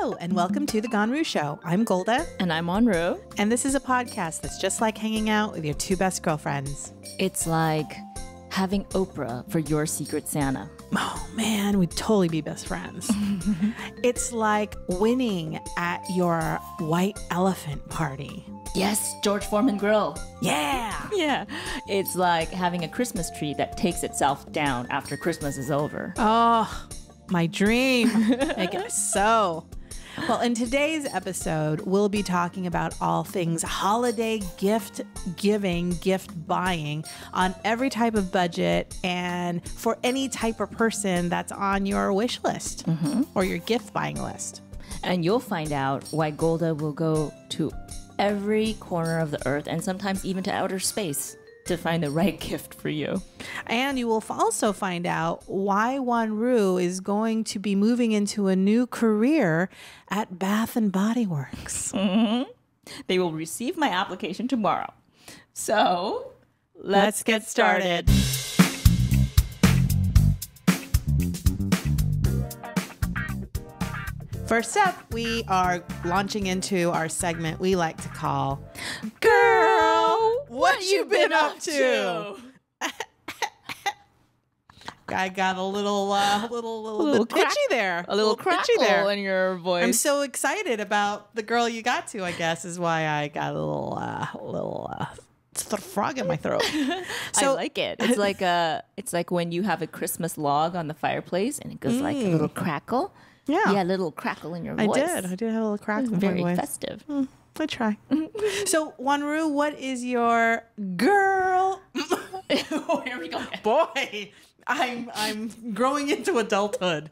Hello, and welcome to The Ganru Show. I'm Golda. And I'm Monroe. And this is a podcast that's just like hanging out with your two best girlfriends. It's like having Oprah for your Secret Santa. Oh, man, we'd totally be best friends. It's like winning at your white elephant party. Yes, George Foreman grill. Yeah. Yeah. It's like having a Christmas tree that takes itself down after Christmas is over. Oh, my dream. I guess so. Well, in today's episode, we'll be talking about all things holiday gift giving, gift buying on every type of budget and for any type of person that's on your wish list or your gift buying list. And you'll find out why Golda will go to every corner of the earth and sometimes even to outer space to find the right gift for you. And you will also find out why Ganru is going to be moving into a new career at Bath and Body Works. They will receive my application tomorrow. So let's get started. First up, we are launching into our segment we like to call Girl, What You Been Up To? I got a little bit pitchy there. A little crackle there in your voice. I'm so excited about the girl you got to, I guess, is why I got a little frog in my throat. So, I like it. It's like when you have a Christmas log on the fireplace and it goes like a little crackle. Yeah. Yeah, a little crackle in your voice. I did have a little crackle in my voice. Very festive. I try. So, Ganru, what is your girl? Oh, here we go. Boy, I'm growing into adulthood.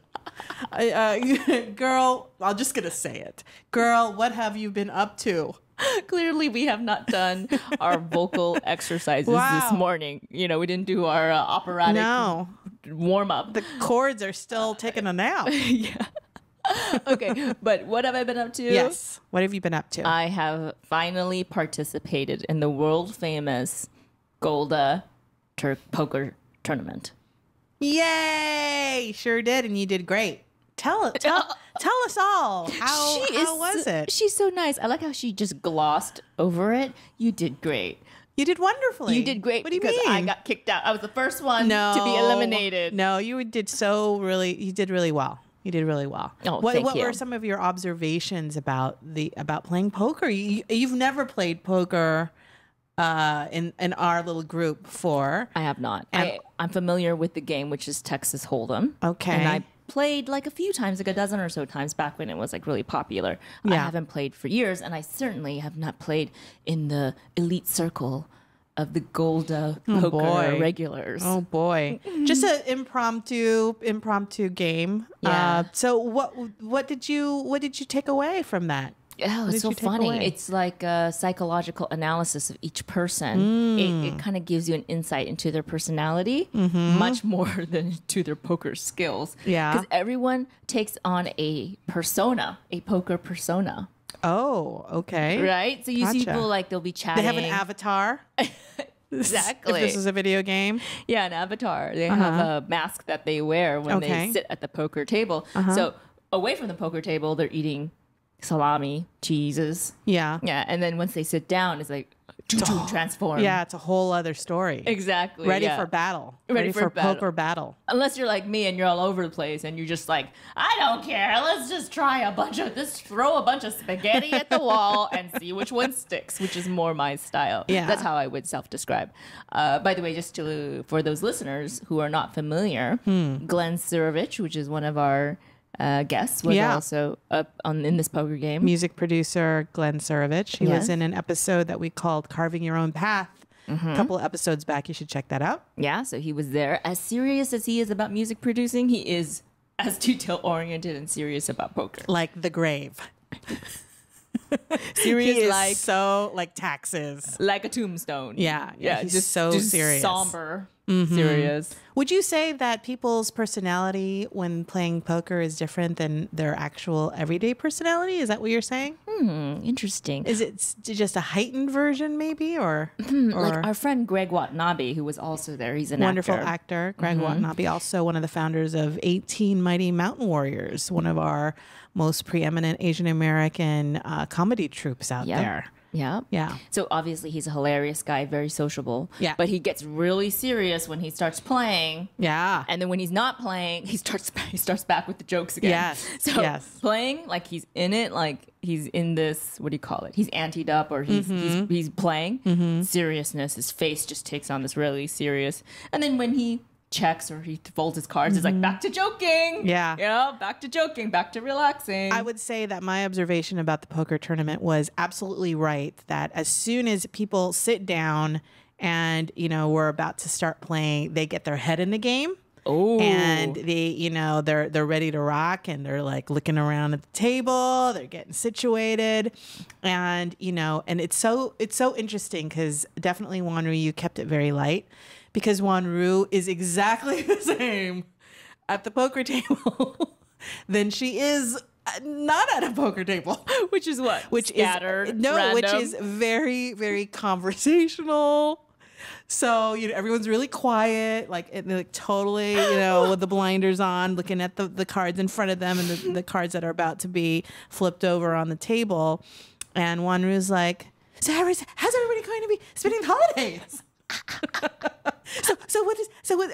Girl, I'm just going to say it. Girl, what have you been up to? Clearly, we have not done our vocal exercises this morning. You know, we didn't do our operatic warm-up. The chords are still taking a nap. Yeah. Okay, but what have I been up to? Yes. What have you been up to? I have finally participated in the world-famous Golda poker tournament. Yay! Sure did, and you did great. Tell us all. How was it? She's so nice. I like how she just glossed over it. You did great. You did wonderfully. You did great. What do you because mean? I got kicked out. I was the first one to be eliminated. No, you did you did really well. You did really well. Oh, what thank you. were some of your observations about playing poker? You've never played poker in our little group before. I have not. I'm familiar with the game, which is Texas Hold'em. Okay. And I played like a few times, like a dozen or so times back when it was like really popular. Yeah. I haven't played for years, and I certainly have not played in the elite circle of the Golda poker regulars. Oh boy. Just an impromptu game. Yeah. So what did you take away from that? Oh, it's so funny. It's like a psychological analysis of each person. It kind of gives you an insight into their personality, much more than to their poker skills. Yeah. Because everyone takes on a poker persona. Oh, okay. Right? So you see people like they'll be chatting. They have an avatar. Exactly. If this is a video game. Yeah, an avatar. They have a mask that they wear when they sit at the poker table. So away from the poker table, they're eating salami, cheeses. Yeah. Yeah. And then once they sit down, it's like transform. Yeah, it's a whole other story. Exactly. Ready for battle. Ready for poker battle. Unless you're like me and you're all over the place and you're just like, I don't care. Let's just try throw a bunch of spaghetti at the wall and see which one sticks, which is more my style. Yeah. That's how I would self-describe. By the way, for those listeners who are not familiar, Glenn Surovich, which is one of our guest, was also up in this poker game. Music producer Glenn Surovich. He was in an episode that we called Carving Your Own Path. A couple of episodes back. You should check that out. Yeah, so he was there. As serious as he is about music producing, he is as detail-oriented and serious about poker. Like the grave. Serious, he is like taxes. Like a tombstone. Yeah, he's just so serious. Somber. serious. Would you say that people's personality when playing poker is different than their actual everyday personality? Is that what you're saying? Interesting. Is it just a heightened version, maybe, or Like our friend Greg Watanabe, who was also there. He's an wonderful actor. Greg Watanabe, also one of the founders of 18 Mighty Mountain Warriors, one of our most preeminent Asian American comedy troupes out there. Yeah. Yeah. So obviously he's a hilarious guy, very sociable. Yeah. But he gets really serious when he starts playing. Yeah. And then when he's not playing, he starts back with the jokes again. Yes. So yes. playing, like he's in it, like he's in this, what do you call it? He's anteed up, or he's playing. Seriousness, his face just takes on this really serious. And then when he checks or he folds his cards, it's like back to joking. Yeah. Yeah, back to joking, back to relaxing. I would say that my observation about the poker tournament was absolutely right, that as soon as people sit down and, we're about to start playing, they get their head in the game. Oh. And they, they're ready to rock, and they're like looking around at the table, they're getting situated. And, and it's so interesting because definitely, Wanru, you kept it very light, because Wanru is exactly the same at the poker table than she is not at a poker table. Which is what? Which scattered, is no, random. Which is very, very conversational. So, everyone's really quiet, like totally, with the blinders on, looking at the cards in front of them and the cards that are about to be flipped over on the table. And Wanru's like, so how's everybody going to be spending the holidays?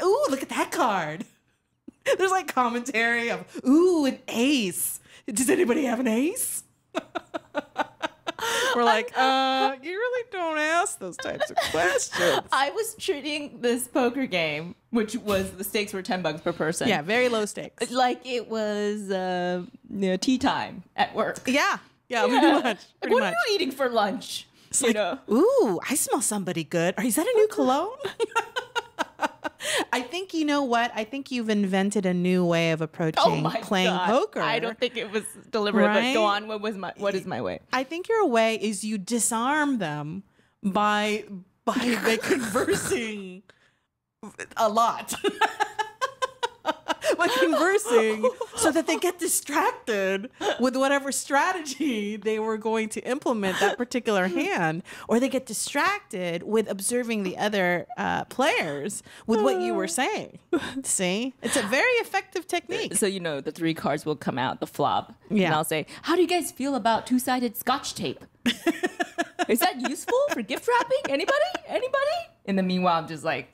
Ooh, look at that card. There's like commentary of, ooh, an ace. Does anybody have an ace? We're like, you really don't ask those types of questions. I was treating this poker game, which was, the stakes were $10 per person. Yeah, very low stakes. Like it was tea time at work. Yeah, pretty much. What are you eating for lunch? It's ooh, I smell somebody good. Is that a new cologne? I think, you know what? I think you've invented a new way of approaching playing poker. I don't think it was deliberate, right? But go on. What is my way? I think your way is you disarm them by conversing a lot. By conversing so that they get distracted with whatever strategy they were going to implement that particular hand, or they get distracted with observing the other players with what you were saying. See? It's a very effective technique. So, the 3 cards will come out, the flop. Yeah. And I'll say, how do you guys feel about 2-sided Scotch tape? Is that useful for gift wrapping? Anybody? In the meanwhile, I'm just like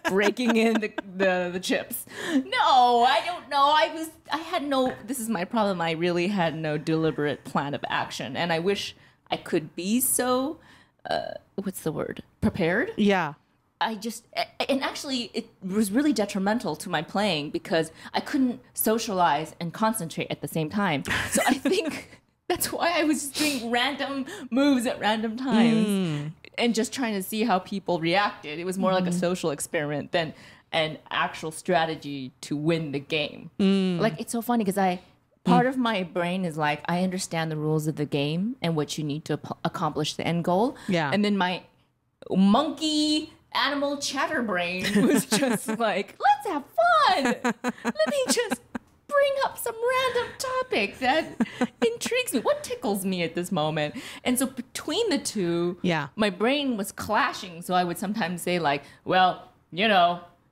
breaking in the chips. No, I don't know. This is my problem. I really had no deliberate plan of action. And I wish I could be so, what's the word? Prepared? Yeah. And actually it was really detrimental to my playing because I couldn't socialize and concentrate at the same time. So I think that's why I was just doing random moves at random times and just trying to see how people reacted. It was more like a social experiment than an actual strategy to win the game. Like, it's so funny because part of my brain is like, I understand the rules of the game and what you need to accomplish the end goal. Yeah. And then my monkey animal chatter brain was just like, let's have fun. Let me just bring up some random topic that intrigues me. What tickles me at this moment? And so between the two, my brain was clashing. So I would sometimes say like, well,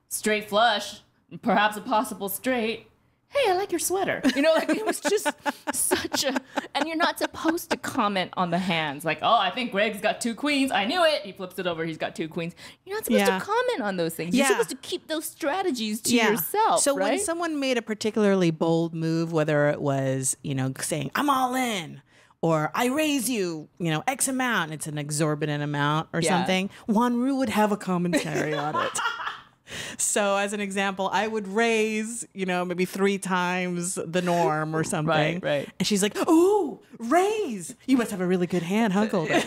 straight flush, perhaps a possible straight. Hey, I like your sweater. Like it was just such a, and you're not supposed to comment on the hands. Like, oh, I think Greg's got 2 queens. I knew it. He flips it over. He's got 2 queens. You're not supposed to comment on those things. You're supposed to keep those strategies to yourself. So right? when someone made a particularly bold move, whether it was, saying, I'm all in, or I raise you, X amount, it's an exorbitant amount or something, Wanru would have a commentary on it. So as an example, I would raise, maybe 3 times the norm or something. Right. And she's like, "Ooh, raise. You must have a really good hand, huh, Golda?"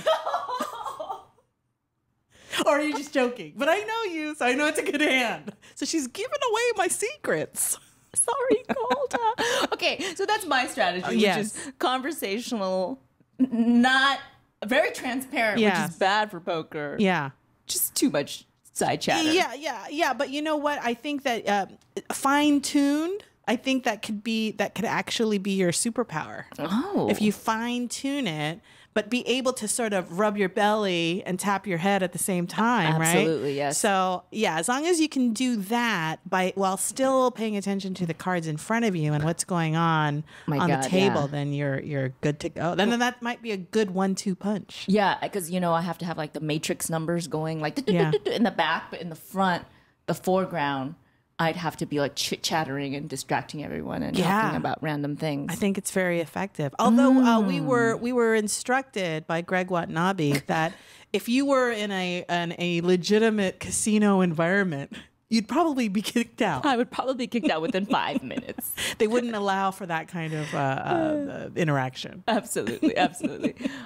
Or are you just joking? But I know you, so I know it's a good hand. So she's giving away my secrets. Sorry, Golda. Okay, so that's my strategy, which is conversational, not very transparent, which is bad for poker. Yeah. Just too much side chatter. Yeah. But you know what? I think that fine-tuned, I think that could actually be your superpower. Oh. If you fine-tune it, but be able to sort of rub your belly and tap your head at the same time, right? Absolutely, yes. So yeah, as long as you can do that while still paying attention to the cards in front of you and what's going on the table, then you're good to go. Then that might be a good 1-2 punch. Yeah, because I have to have like the matrix numbers going like in the back, but in the front, the foreground, I'd have to be like chit-chattering and distracting everyone and talking about random things. I think it's very effective. Although we were instructed by Greg Watanabe that if you were in a legitimate casino environment, you'd probably be kicked out. I would probably be kicked out within 5 minutes. They wouldn't allow for that kind of interaction. Absolutely.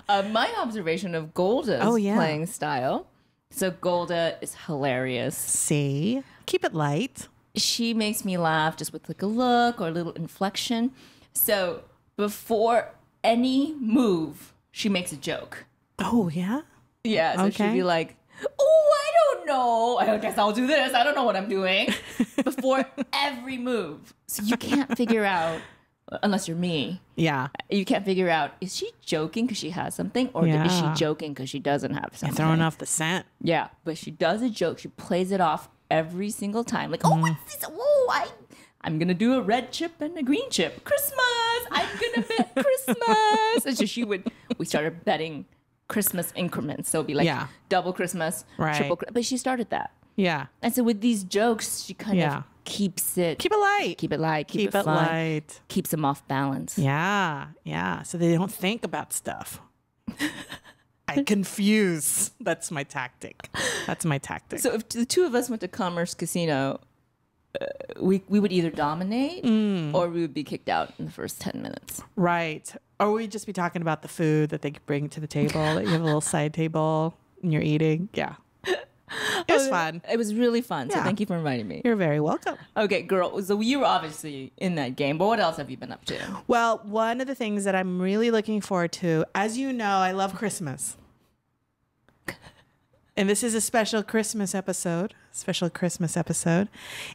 My observation of Golda's playing style. So Golda is hilarious. See? Keep it light. She makes me laugh just with like a look or a little inflection. So before any move, she makes a joke. Oh, yeah? Yeah. So she'd be like, oh, I don't know. I guess I'll do this. I don't know what I'm doing. Before every move. So you can't figure out, unless you're me. Yeah. You can't figure out, is she joking because she has something? Or is she joking because she doesn't have something? You're throwing off the scent. Yeah. But she does a joke. She plays it off every single time. Like, oh, what's this? Whoa, I'm going to do a red chip and a green chip. Christmas. I'm going to bet Christmas. And so we started betting Christmas increments. So it'd be like double Christmas, triple. But she started that. Yeah. And so with these jokes, she kind of keeps it. Keep it light. Keep it light. Keep it fun. Light. Keeps them off balance. Yeah. So they don't think about stuff. I confuse. That's my tactic. So if the two of us went to Commerce Casino, we would either dominate or we would be kicked out in the first 10 minutes. Right. Or we'd just be talking about the food that they bring to the table, that you have a little side table and you're eating. Yeah. It was fun. It was really fun. So thank you for inviting me. You're very welcome. Okay, girl. So you were obviously in that game, but what else have you been up to? Well, one of the things that I'm really looking forward to, as you know, I love Christmas. And this is a special Christmas episode.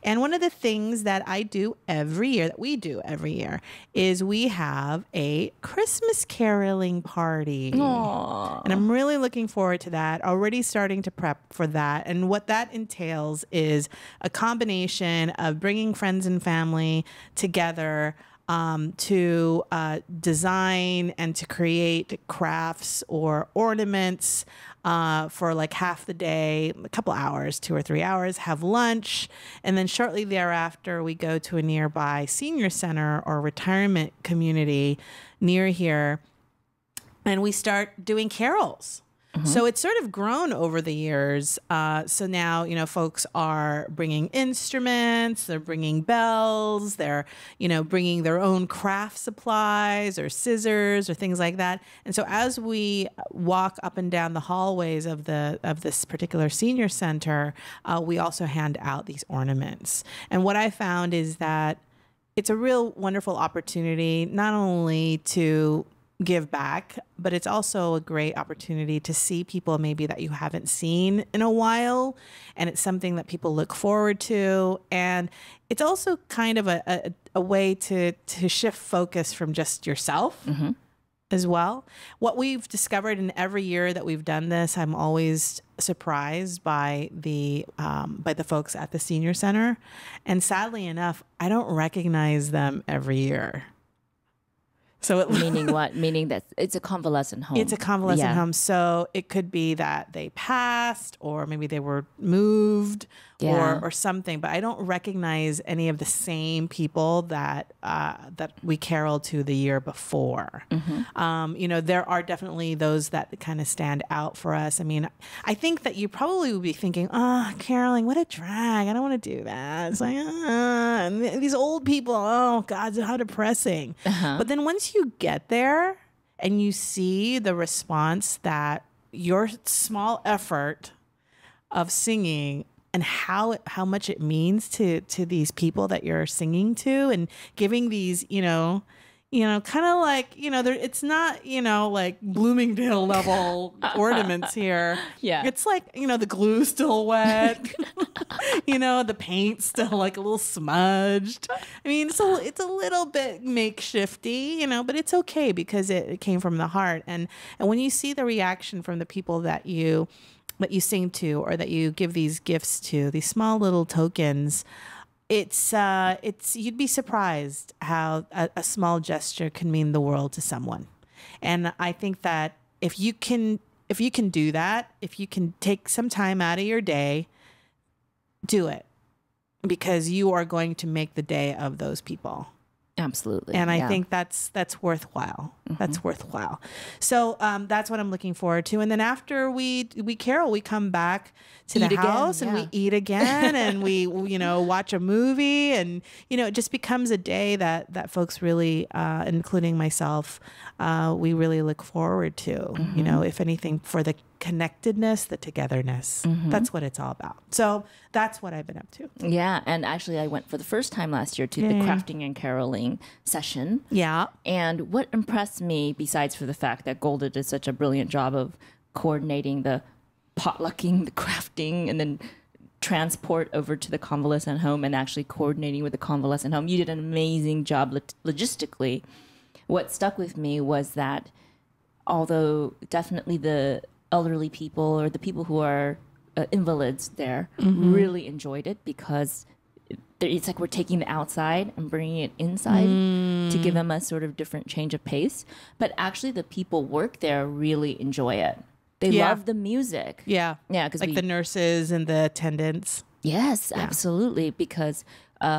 And one of the things that we do every year, is we have a Christmas caroling party. Aww. And I'm really looking forward to that. Already starting to prep for that. And what that entails is a combination of bringing friends and family together to design and to create crafts or ornaments for like half the day, a couple hours, 2 or 3 hours, have lunch. And then shortly thereafter, we go to a nearby senior center or retirement community near here. And we start doing carols. So it's sort of grown over the years. So now, folks are bringing instruments, they're bringing bells, they're, bringing their own craft supplies or scissors or things like that. And so as we walk up and down the hallways of this particular senior center, we also hand out these ornaments. And what I found is that it's a real wonderful opportunity, not only to give back, but it's also a great opportunity to see people maybe that you haven't seen in a while, and it's something that people look forward to. And it's also kind of a way to shift focus from just yourself as well. What we've discovered in every year that we've done this, I'm always surprised by the folks at the senior center, and sadly enough, I don't recognize them every year. So meaning what? Meaning that it's a convalescent home. It's a convalescent home. So it could be that they passed, or maybe they were moved, or something. But I don't recognize any of the same people that we caroled to the year before. There are definitely those that kind of stand out for us. I mean, I think that you probably would be thinking, caroling, what a drag. I don't want to do that. It's like, and these old people, oh God, how depressing. But then once you get there and you see the response that your small effort of singing and how much it means to these people that you're singing to, and giving these, kind of like, it's not, like Bloomingdale level ornaments here. Yeah. It's like, the glue's still wet, the paint's still like a little smudged. I mean, so it's a little bit makeshifty, but it's okay because it came from the heart. And when you see the reaction from the people that you sing to or that you give these gifts to, these small little tokens, it's you'd be surprised how a small gesture can mean the world to someone. And I think that if you can do that, if you can take some time out of your day, do it, because you are going to make the day of those people. Absolutely. And I think that's worthwhile. That's worthwhile. So that's what I'm looking forward to. And then after we carol, we come back to the house and we eat again and we, watch a movie, and, it just becomes a day that folks really, including myself, we really look forward to, if anything, for the connectedness, the togetherness. That's what it's all about. So that's what I've been up to. Yeah. And actually I went for the first time last year to the crafting and caroling session. Yeah. And what impressed me, besides for the fact that Golda did such a brilliant job of coordinating the potlucking, the crafting, and then transport over to the convalescent home and actually coordinating with the convalescent home. You did an amazing job logistically. What stuck with me was that although definitely the elderly people or the people who are invalids there really enjoyed it, because it's like we're taking the outside and bringing it inside to give them a sort of different change of pace. But actually the people work there really enjoy it. They love the music. Yeah. Yeah. Because like the nurses and the attendants. Yes, absolutely. Because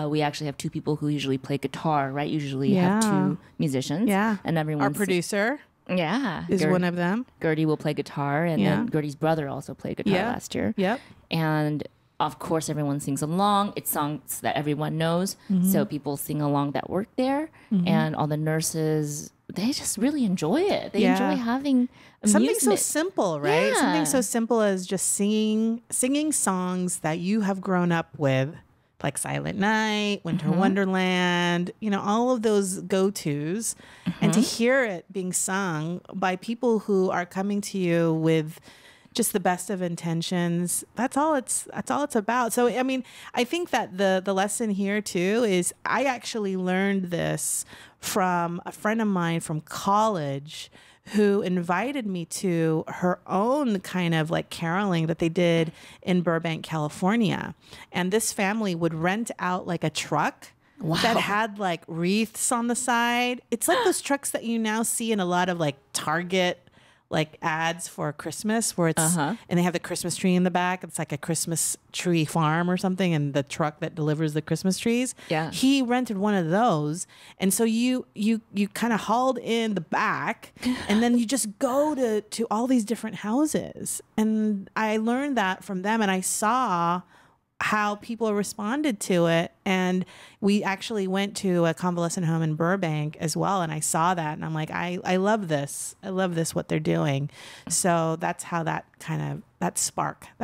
we actually have two people who usually play guitar, right? Usually have two musicians. Yeah. And everyone. Our producer. Yeah. Is one of them. Gertie will play guitar, and then Gertie's brother also played guitar last year. Yep. And of course, everyone sings along. It's songs that everyone knows. So people sing along that work there. And all the nurses, they just really enjoy it. They enjoy having something so simple, right? Yeah. Something so simple as just singing songs that you have grown up with, like Silent Night, Winter Wonderland, all of those go-tos. And to hear it being sung by people who are coming to you with just the best of intentions, that's all it's about. So, I mean, I think that the lesson here too is I actually learned this from a friend of mine from college who invited me to her own kind of like caroling that they did in Burbank, California. And this family would rent out like a truck that had like wreaths on the side. It's like those trucks that you now see in a lot of like Target like ads for Christmas, where it's and they have the Christmas tree in the back. It's like a Christmas tree farm or something, and the truck that delivers the Christmas trees. Yeah, he rented one of those, and so you kind of hauled in the back, and then you just go to all these different houses. And I learned that from them, and I saw how people responded to it. And we actually went to a convalescent home in Burbank as well. And I saw that and I'm like, I love this. I love this, what they're doing. So that's how that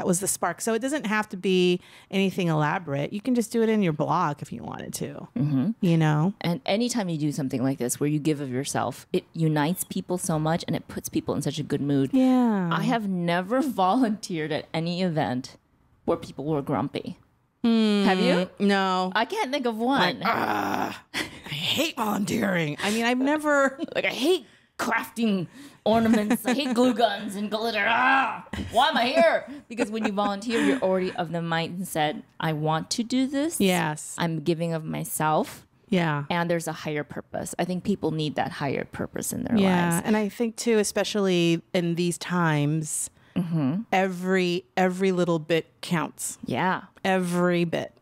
was the spark. So it doesn't have to be anything elaborate. You can just do it in your blog if you wanted to, And anytime you do something like this, where you give of yourself, it unites people so much and it puts people in such a good mood. Yeah. I have never volunteered at any event where people were grumpy. Have you? No. I can't think of one. I hate volunteering. I mean, I've never... I hate crafting ornaments. I hate glue guns and glitter. Why am I here? Because when you volunteer, you're already of the mindset, I want to do this. Yes. I'm giving of myself. Yeah. And there's a higher purpose. I think people need that higher purpose in their lives. Yeah. And I think, too, especially in these times... Every little bit counts. Yeah. Every bit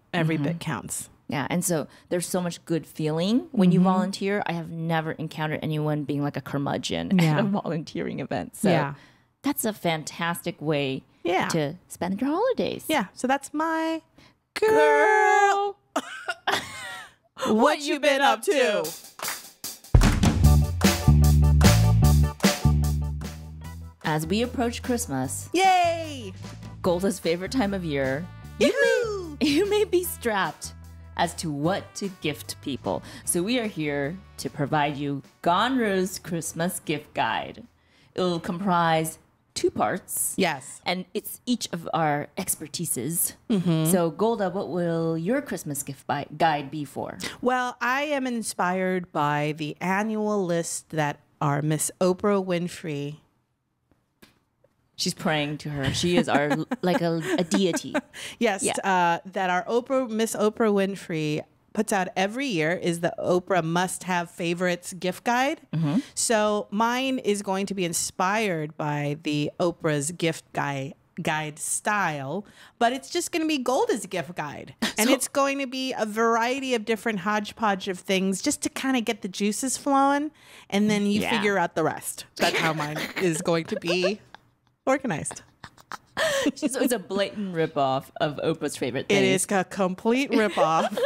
counts. Yeah. And so there's so much good feeling when you volunteer. I have never encountered anyone being like a curmudgeon at a volunteering event. So that's a fantastic way to spend your holidays. Yeah. So that's my girl. What you been up to? As we approach Christmas, yay! Golda's favorite time of year, Yoo-hoo! you may be strapped as to what to gift people. So we are here to provide you Ganru's Christmas gift guide. It will comprise 2 parts. Yes. And it's each of our expertises. So Golda, what will your Christmas gift guide be for? Well, I am inspired by the annual list that our Miss Oprah Winfrey. She's praying to her. She is our like a deity. Yes, Yeah. that our Miss Oprah Winfrey puts out every year is the Oprah must-have favorites gift guide. So mine is going to be inspired by the Oprah's gift guide style, but it's just going to be Golda's gift guide. And it's going to be a variety of different hodgepodge of things just to kind of get the juices flowing, and then you figure out the rest. That's how mine is going to be organized. So it's a blatant ripoff of Oprah's favorite things. It is a complete ripoff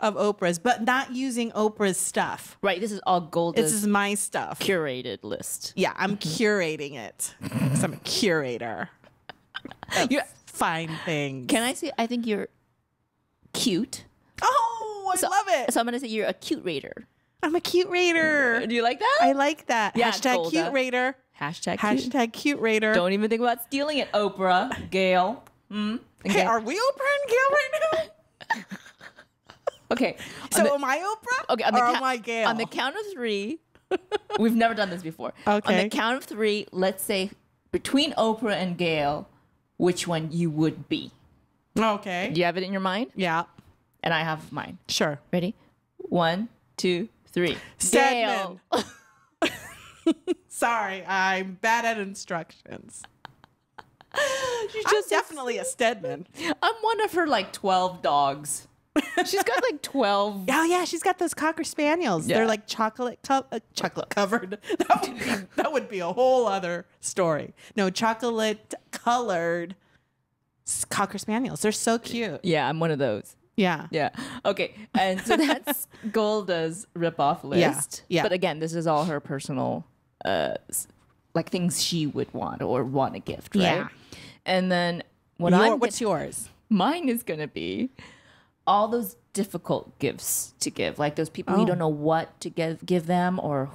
of Oprah's, but not using Oprah's stuff. Right, this is all Golda's This is my stuff. curated list. Yeah, I'm curating it. 'Cause I'm a curator of fine things. Can I say I think you're cute? Oh, I love it. So I'm going to say you're a cute rater. I'm a cute rater. Do you like that? I like that. Yeah, Hashtag Golda. cute rater. Hashtag cute. Hashtag cute rater. Don't even think about stealing it, Oprah, Gayle. Hey, are we Oprah and Gayle right now? Okay. So am I Oprah? Okay, or am I Gayle? On the count of 3, we've never done this before. Okay. On the count of 3, let's say between Oprah and Gayle, which one you would be. Okay. Do you have it in your mind? Yeah. And I have mine. Sure. Ready? 1, 2, 3. Steadman. Gayle. Sorry, I'm bad at instructions. She's I'm just definitely a Steadman. I'm one of her like 12 dogs. She's got like 12. Oh yeah, she's got those Cocker Spaniels. Yeah. They're like chocolate covered. That would be a whole other story. No, chocolate colored Cocker Spaniels. They're so cute. Yeah, I'm one of those. Yeah. Yeah. Okay. And so that's Golda's ripoff list. Yeah. But again, this is all her personal, like things she would want or want a gift, right? Yeah. And then What's yours? mine is going to be all those difficult gifts to give, like those people you don't know what to give them, or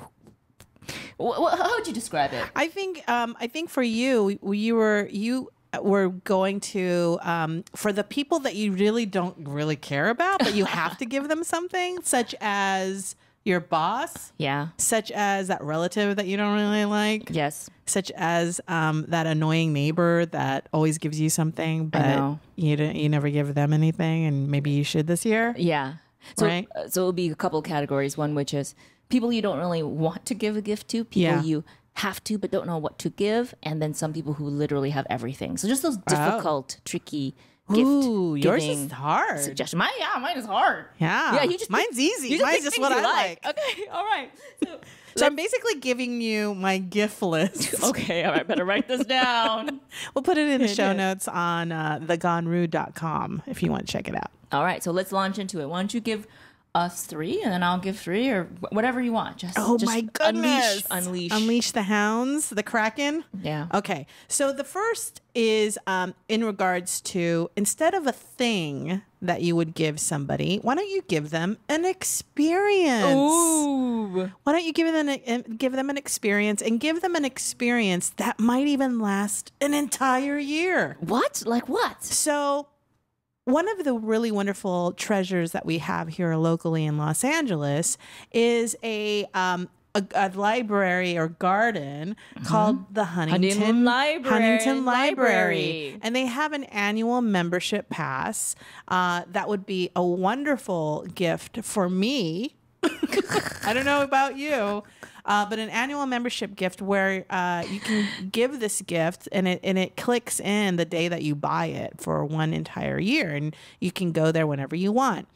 how would you describe it? I think for you were going to for the people that you really don't really care about, but you have to give them something, such as your boss, Yeah. such as that relative that you don't really like, Yes. such as that annoying neighbor that always gives you something, but know. you never give them anything, and maybe you should this year. Yeah. So, Right. So it'll be a couple of categories. One, which is people you don't really want to give a gift to, people Yeah. you have to but don't know what to give, and then some people who literally have everything. So just those difficult, tricky gift Ooh, yours giving is hard. suggestion. Mine is hard. Yeah. Yeah, you just Mine's easy. You Mine's pick just things what you I like. Okay, all right. So I'm basically giving you my gift list. Okay, all right. Better write this down. We'll put it in the show Yeah. notes on theganru.com if you want to check it out. All right, so let's launch into it. Why don't you give us 3, and then I'll give 3, or whatever you want. Just My goodness. Unleash the hounds, the kraken. Yeah. Okay. So the first is in regards to, instead of a thing that you would give somebody, why don't you give them an experience? Ooh. Why don't you give them an experience, and give them an experience that might even last an entire year? What? Like what? So one of the really wonderful treasures that we have here locally in Los Angeles is a library or garden called the Huntington Library. And they have an annual membership pass. That would be a wonderful gift for me. I don't know about you. But an annual membership gift where you can give this gift, and it clicks in the day that you buy it for one entire year, and you can go there whenever you want.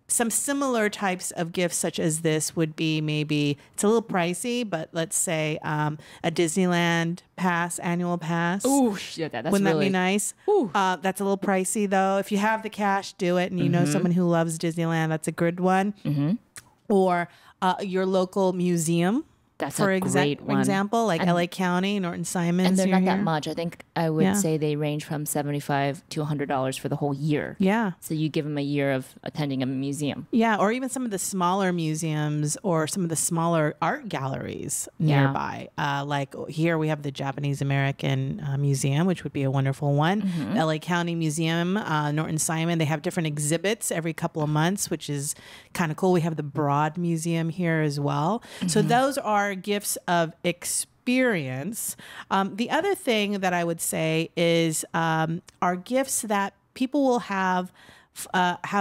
Some similar types of gifts such as this would be, maybe it's a little pricey, but let's say a Disneyland annual pass. Ooh, yeah, that's Wouldn't that really be nice? That's a little pricey though. If you have the cash, do it, and you know someone who loves Disneyland, that's a good one. Or your local museum. That's for a great one. example, like LA County, Norton Simons. And they're not that here. much. I think I would say they range from $75 to $100 for the whole year. Yeah. So you give them a year of attending a museum. Yeah, or even some of the smaller museums or some of the smaller art galleries nearby. Like here we have the Japanese American Museum, which would be a wonderful one. LA County Museum, Norton Simon, they have different exhibits every couple of months, which is kind of cool. We have the Broad Museum here as well. So those are gifts of experience. The other thing that I would say is are gifts that people will have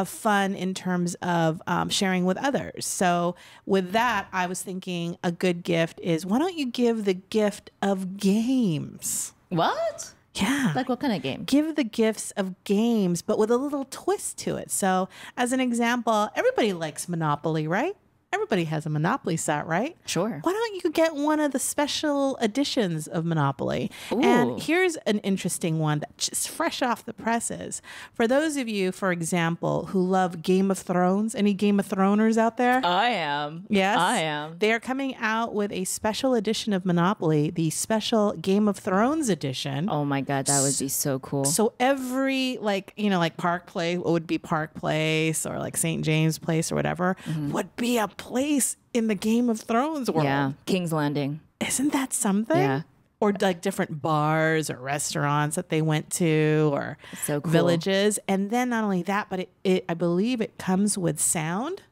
fun in terms of sharing with others. So with that, I was thinking a good gift is, why don't you give the gift of games? What? Yeah. Like what kind of game? Give the gifts of games, but with a little twist to it. So as an example, everybody likes Monopoly, right? Everybody has a Monopoly set, right? Sure. Why don't you get one of the special editions of Monopoly? Ooh. And here's an interesting one that's just fresh off the presses. For those of you, for example, who love Game of Thrones, any Game of Throners out there? I am. Yes. I am. They are coming out with a special edition of Monopoly, the special Game of Thrones edition. Oh my God, that would be so cool. So every, like Park Place would be Park Place, or like St. James Place or whatever, would be a place in the Game of Thrones world. Yeah, King's Landing. Isn't that something? Yeah. Or like different bars or restaurants that they went to, or So cool. villages. And then not only that, but I believe it comes with sound.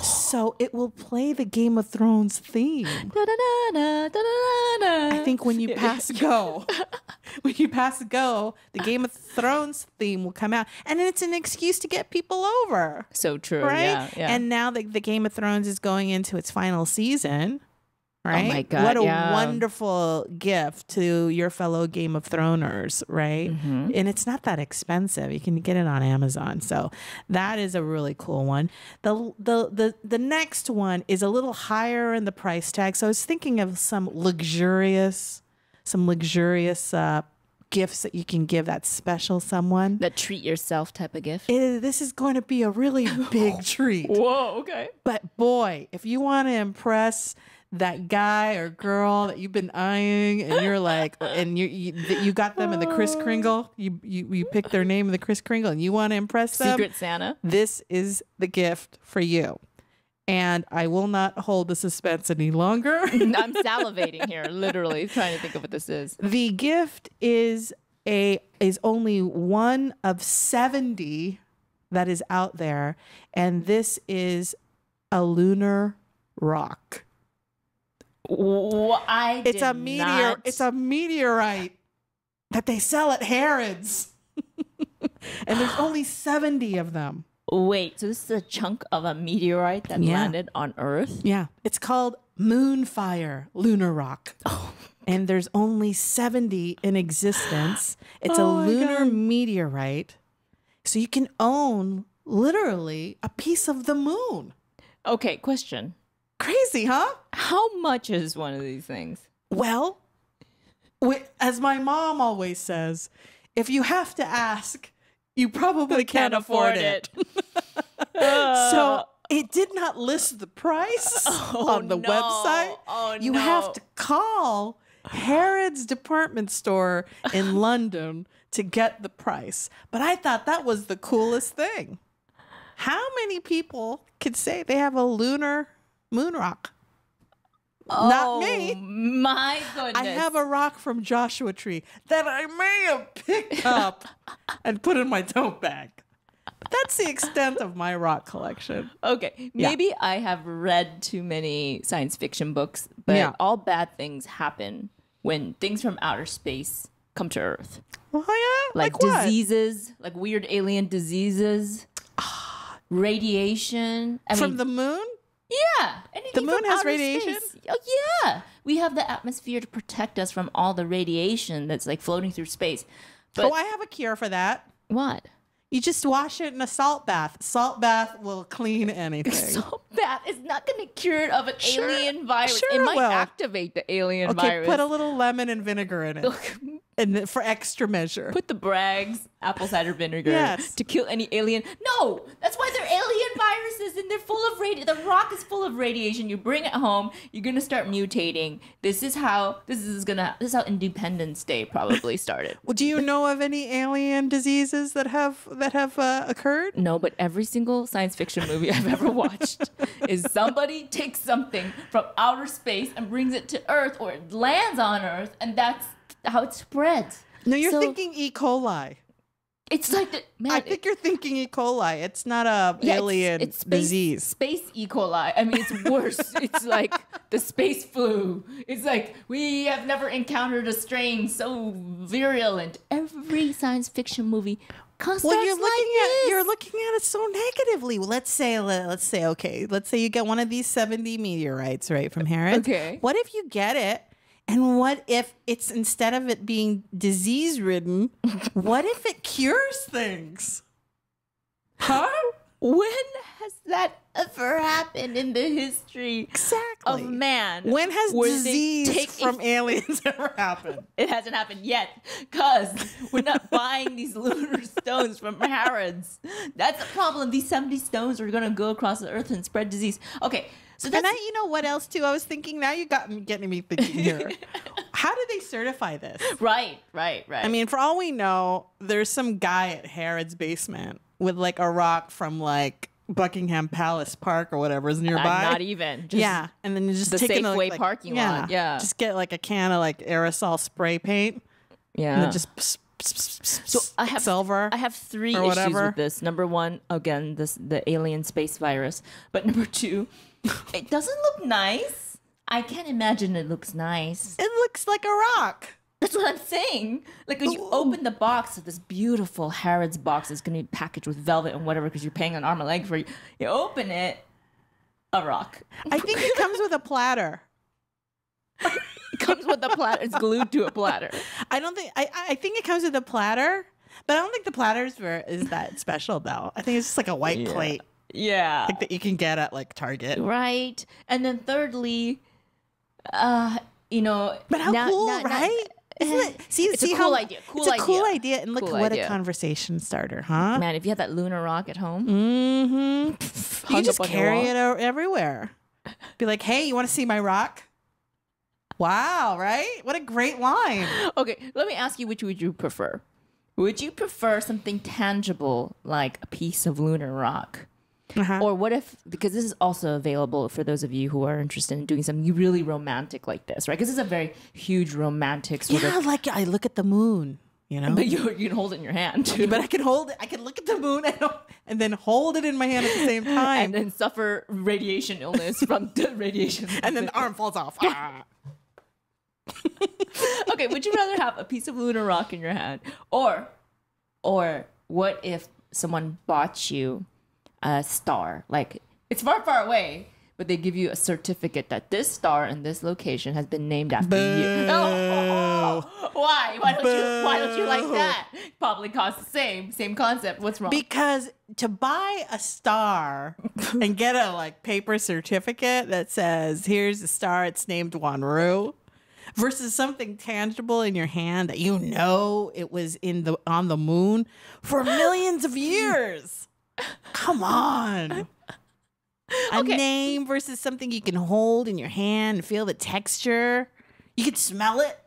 So it will play the Game of Thrones theme. I think when you pass go, the Game of Thrones theme will come out. And then it's an excuse to get people over. So true. Right? Yeah, yeah. And now the Game of Thrones is going into its final season. Right? Oh my God, What a yeah. wonderful gift to your fellow Game of Throners, right? Mm-hmm. And it's not that expensive. You can get it on Amazon. So that is a really cool one. The next one is a little higher in the price tag. So I was thinking of some luxurious gifts that you can give that special someone. That treat yourself type of gift. This is going to be a really big treat. Whoa, okay. But boy, if you want to impress that guy or girl that you've been eyeing, and you're like, and you got them in the Kris Kringle, you pick their name in the Kris Kringle, and you want to impress them. Secret Santa. This is the gift for you. And I will not hold the suspense any longer. I'm salivating here, literally trying to think of what this is. The gift is only one of 70 that is out there, and this is a lunar rock. It's a meteor. It's a meteorite that they sell at Harrods, and there's only 70 of them. Wait, so this is a chunk of a meteorite that landed on Earth? Yeah, it's called Moonfire lunar rock. And there's only 70 in existence. It's a lunar meteorite. So you can own literally a piece of the moon. Okay, question. Crazy, huh? How much is one of these things? Well, as my mom always says, if you have to ask, you probably can't afford it. So it did not list the price on the website. You have to call Harrods department store in London to get the price. But I thought that was the coolest thing. How many people could say they have a lunar moon rock? Not me. My goodness. I have a rock from Joshua Tree that I may have picked up and put in my tote bag. But that's the extent of my rock collection. Okay, maybe I have read too many science fiction books, but all bad things happen when things from outer space come to Earth. Oh, yeah? Like what? diseases, like weird alien diseases, radiation. From the moon? Yeah. The moon from has outer radiation? space. Oh, yeah. We have the atmosphere to protect us from all the radiation that's like floating through space. But I have a cure for that. what? You just wash it in a salt bath. Salt bath will clean anything. So bad. It's not going to cure it of an alien virus. Sure it might will. activate the alien Okay, virus. put a little lemon and vinegar in it. Look, And for extra measure. Put the Bragg's apple cider vinegar to kill any alien. No, that's why they're alien viruses and they're full of the rock is full of radiation. You bring it home, you're gonna start mutating. This is how Independence Day probably started. Well, do you know of any alien diseases that have occurred? No, but every single science fiction movie I've ever watched is somebody takes something from outer space and brings it to Earth, or it lands on Earth, and that's how it spreads. No, you're thinking E. coli. It's like I think you're thinking E. coli. It's not a alien it's disease. Space E. coli. I mean, it's worse. It's like the space flu. It's like we have never encountered a strain so virulent. Every science fiction movie. Well, you're looking at it so negatively. Well, let's say you get one of these 70 meteorites, right, from Harrods. Okay. What if you get it? And what if it's, instead of it being disease ridden, what if it cures things? Huh? When has that ever happened in the history of man? When has disease from aliens ever happened? It hasn't happened yet, because we're not buying these lunar stones from Harrods. That's the problem. These 70 stones are going to go across the earth and spread disease. Okay. So and you know what else too? I was thinking, now you got me getting me thinking here. How do they certify this? Right. I mean, for all we know, there's some guy at Harrod's basement with like a rock from like Buckingham Palace Park or whatever is nearby. Not even. Just and then you just the take Safeway parking lot. Yeah. Just get like a can of like aerosol spray paint. Yeah. And then just so I have silver. I have 3 issues with this. Number 1, again, the alien space virus. But number 2, it doesn't look nice. I can't imagine it looks nice. It looks like a rock. That's what I'm saying. Like when you open the box of this beautiful Harrods box, it's going to be packaged with velvet and whatever because you're paying an arm and a leg for it. You open it, a rock. I think it comes with a platter. It comes with a platter. It's glued to a platter. I think it comes with a platter, but I don't think the platter is that special though. I think it's just like a white plate. Yeah. Like that you can get at like Target. Right. And then thirdly, but how cool, right? Isn't it? It's a cool idea. It's a cool idea. And look, what a conversation starter, huh? Man, if you had that lunar rock at home. Mm-hmm. You just carry it everywhere. Be like, hey, you want to see my rock? Wow, right? What a great line. Okay, let me ask you, which would you prefer? Would you prefer something tangible like a piece of lunar rock? Or what if, because this is also available for those of you who are interested in doing something really romantic like this, right? Because this is a very huge romantic sort of... Yeah, like I look at the moon, you know? But you can hold it in your hand too. But I can hold it. I can look at the moon and then hold it in my hand at the same time. And then suffer radiation illness from the radiation. And then the arm falls off. Okay, would you rather have a piece of lunar rock in your hand? Or what if someone bought you a star? Like, it's far, far away, but they give you a certificate that this star in this location has been named after you. Oh, why? Why don't you like that? Probably costs the same concept. What's wrong? Because to buy a star and get a like paper certificate that says here's a star, it's named Ganru, versus something tangible in your hand that you know it was on the moon for millions of years. Come on. A name versus something you can hold in your hand and feel the texture. You can smell it.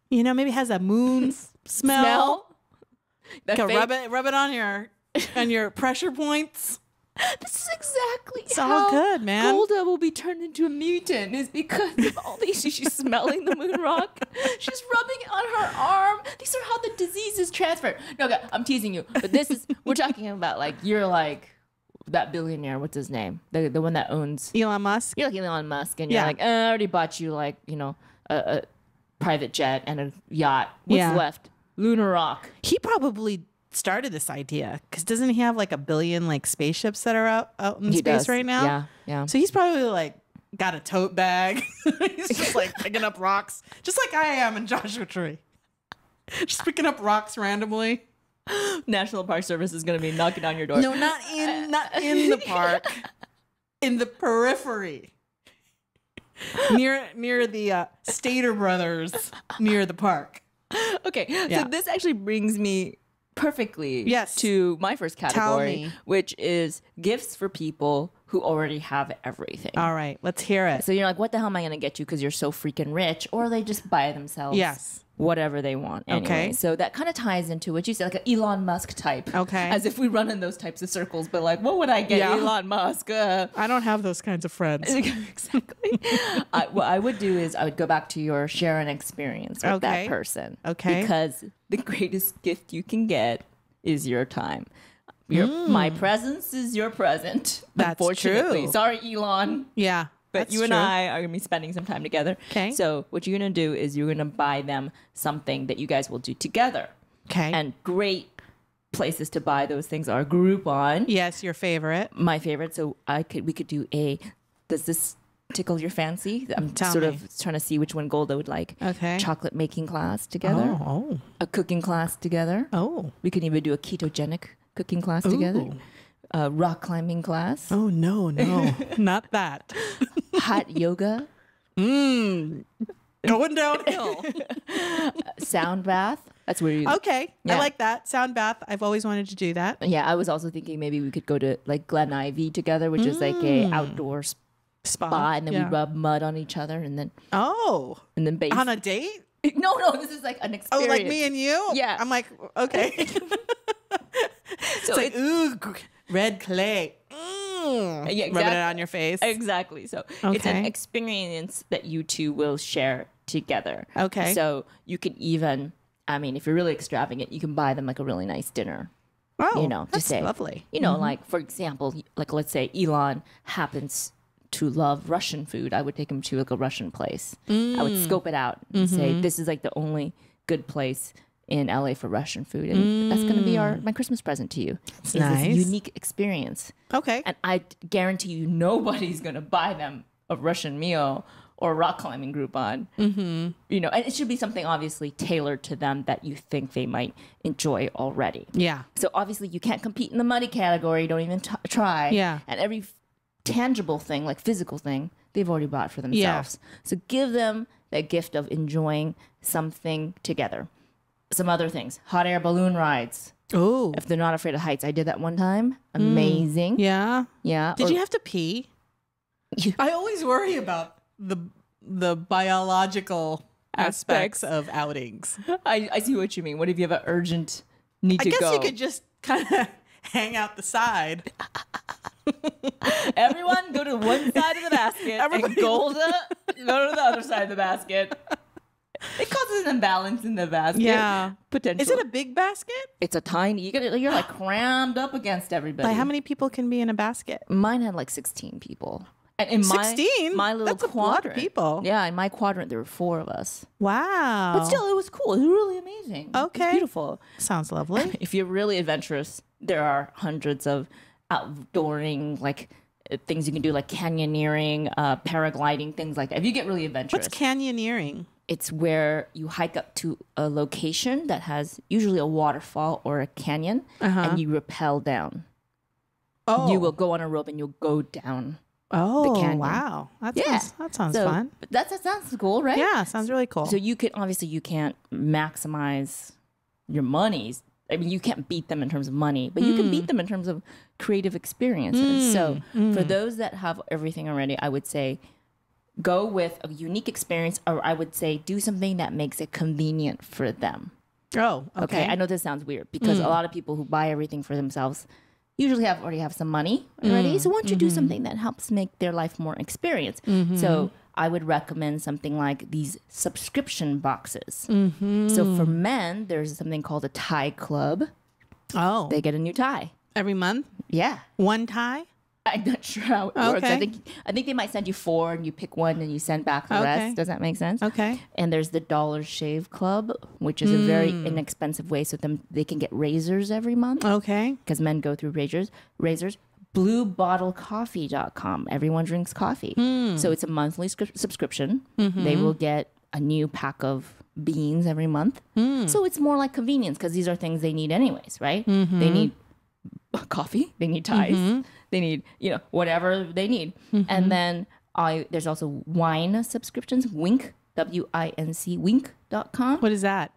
You know, maybe it has a moon smell. You can rub it on your pressure points. This is exactly it's how all good, man. Golda will be turned into a mutant, is because of all these. She's smelling the moon rock. She's rubbing it on her arm. These are how the disease is transferred. No, okay, I'm teasing you. But we're talking about like, you're like that billionaire. What's his name? The one that owns Elon Musk. You're like Elon Musk. And you're like, I already bought you like, a private jet and a yacht. What's left? Lunar rock. He probably started this idea because doesn't he have like 1 billion like spaceships that are out in space right now? Yeah. So he's probably like got a tote bag. He's just like picking up rocks, just like I am in Joshua Tree. Just picking up rocks randomly. National Park Service is going to be knocking on your door. No, not in the park, in the periphery. near the Stater Brothers near the park. Okay, so this actually brings me perfectly to my first category, which is gifts for people who already have everything. All right, let's hear it. So you're like, what the hell am I going to get you because you're so freaking rich? Or they just buy themselves whatever they want anyway. Okay. So that kind of ties into what you said, like an Elon Musk type. Okay. As if we run in those types of circles, but like, what would I get Elon Musk? I don't have those kinds of friends. Exactly. What I would do is I would go back to your share an experience with that person. Okay. Because the greatest gift you can get is your time. My presence is your present. That's unfortunately. true. Sorry, Elon. Yeah. But you and I are going to be spending some time together. Okay. So what you're going to do is you're going to buy them something that you guys will do together. Okay. And great places to buy those things are Groupon. Yes, your favorite. My favorite. So we could do does this tickle your fancy? I'm of trying to see which one Golda would like. Okay. Chocolate making class together. Oh. A cooking class together. Oh. We can even do a ketogenic cooking class together. Rock climbing class. Oh, no, not that. Hot yoga. Going downhill. Sound bath. That's where you... Okay. Yeah. I like that. Sound bath. I've always wanted to do that. Yeah, I was also thinking maybe we could go to like Glen Ivy together, which is like a outdoor spa, and then we rub mud on each other, and then... Oh. And then base... On a date? No, this is like an experience. Oh, like me and you? Yeah. I'm like, okay. So it's like, ooh, red clay. Yeah, exactly. Rubbing it on your face. Exactly. So it's an experience that you two will share together. Okay. So you can even, if you're really extravagant, you can buy them like a really nice dinner. Oh, that's lovely. Like, for example, like let's say Elon happens to love Russian food. I would take him to like a Russian place. I would scope it out and say, this is like the only good place in LA for Russian food, and that's going to be my Christmas present to you. It's nice. This unique experience. Okay. And I guarantee you, nobody's going to buy them a Russian meal or a rock climbing Groupon. And it should be something obviously tailored to them that you think they might enjoy already. Yeah. So obviously you can't compete in the money category. Don't even try. Yeah. And every tangible thing, like physical thing, they've already bought for themselves. Yeah. So give them that gift of enjoying something together. Some other things, hot air balloon rides. Oh. If they're not afraid of heights. I did that one time. Amazing. Yeah. Yeah. Did you have to pee? I always worry about the biological aspects of outings. I see what you mean. What if you have an urgent need to go? I guess you could just kind of hang out the side. Everyone go to one side of the basket and Golda go to the other side of the basket. It causes an imbalance in the basket. Yeah. Potential. Is it a big basket? It's a tiny. You're like crammed up against everybody. Like how many people can be in a basket? Mine had like 16 people. And in 16? my little That's quadrant. A lot of people. Yeah, in my quadrant there were 4 of us. Wow. But still, it was cool. It was really amazing. Okay. It was beautiful. Sounds lovely. If you're really adventurous, there are hundreds of outdooring like things you can do, like canyoneering, paragliding, things like that. If you get really adventurous. What's canyoneering? It's where you hike up to a location that has usually a waterfall or a canyon, and you rappel down. Oh. You will go on a rope and you'll go down the canyon. Wow. That sounds fun. That sounds cool, right? Yeah, sounds really cool. So you can't maximize your monies. I mean, you can't beat them in terms of money, but you can beat them in terms of creative experiences. So for those that have everything already, I would say go with a unique experience, or I would say do something that makes it convenient for them. Oh, okay. I know this sounds weird because a lot of people who buy everything for themselves usually already have some money already. So why don't you do something that helps make their life more experience? So I would recommend something like these subscription boxes. So for men, there's something called a tie club. Oh. They get a new tie. Every month? Yeah. One tie? I'm not sure how it works. I think they might send you 4 and you pick one and you send back the rest. Does that make sense? Okay. And there's the Dollar Shave Club, which is a very inexpensive way so they can get razors every month. Okay. Because men go through razors. BlueBottleCoffee.com. Everyone drinks coffee. So it's a monthly subscription. They will get a new pack of beans every month. So it's more like convenience because these are things they need anyways, right? They need coffee. They need ties. They need, whatever they need. And then There's also wine subscriptions. Wink, W-I-N-C, wink.com. What is that?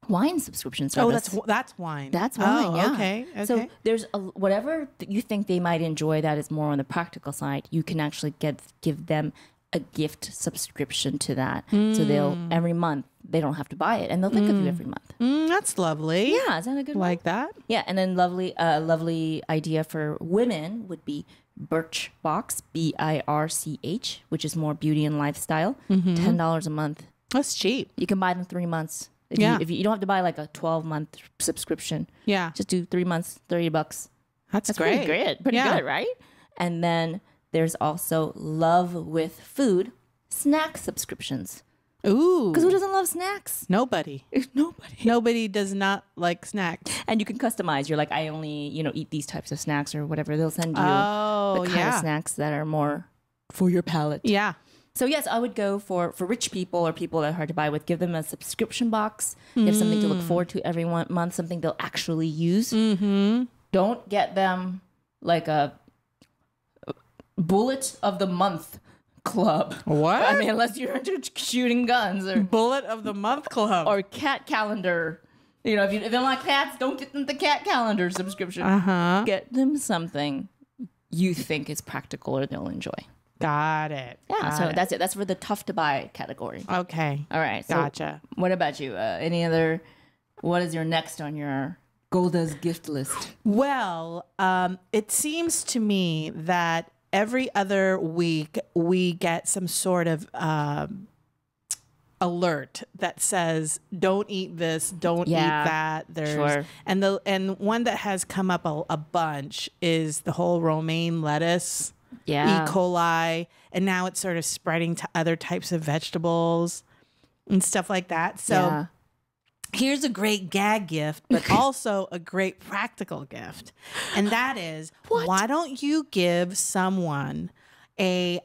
Wine subscription service. Oh, that's wine. That's wine, yeah. Okay. So there's whatever you think they might enjoy that is more on the practical side, you can actually give them a gift subscription to that. So they'll every month, they don't have to buy it, and they'll think of you every month. That's lovely. Yeah, is that a good one? Like that? Yeah, and then lovely idea for women would be Birchbox, B-I-R-C-H, which is more beauty and lifestyle. $10 a month. That's cheap. You can buy them 3 months. If you don't have to buy like a 12-month subscription. Yeah. Just do 3 months, $30. That's great. Pretty Yeah. good, right? And then there's also Love with Food snack subscriptions. Ooh. Because who doesn't love snacks? Nobody. Nobody does not like snacks. And you can customize. You're like, I only, eat these types of snacks or whatever. They'll send you Oh, the kind of snacks that are more for your palate. Yeah. So yes, I would go for rich people or people that are hard to buy with. Give them a subscription box. Give something to look forward to every month, something they'll actually use. Don't get them like a bullet of the month club. What? I mean, unless you're into shooting guns or Bullet of the month club. or cat calendar. If they don't like cats, don't get them the cat calendar subscription. Get them something you think is practical or they'll enjoy. Got it. Yeah, that's it. That's for the tough to buy category. Okay. All right. So Gotcha. what about you? What is your next on your Golda's gift list? Well, it seems to me that every other week we get some sort of alert that says, "Don't eat this, don't eat that." There's and one that has come up a bunch is the whole romaine lettuce. E. coli, and now it's sort of spreading to other types of vegetables and stuff like that. So here's a great gag gift, but also a great practical gift. And that is, why don't you give someone a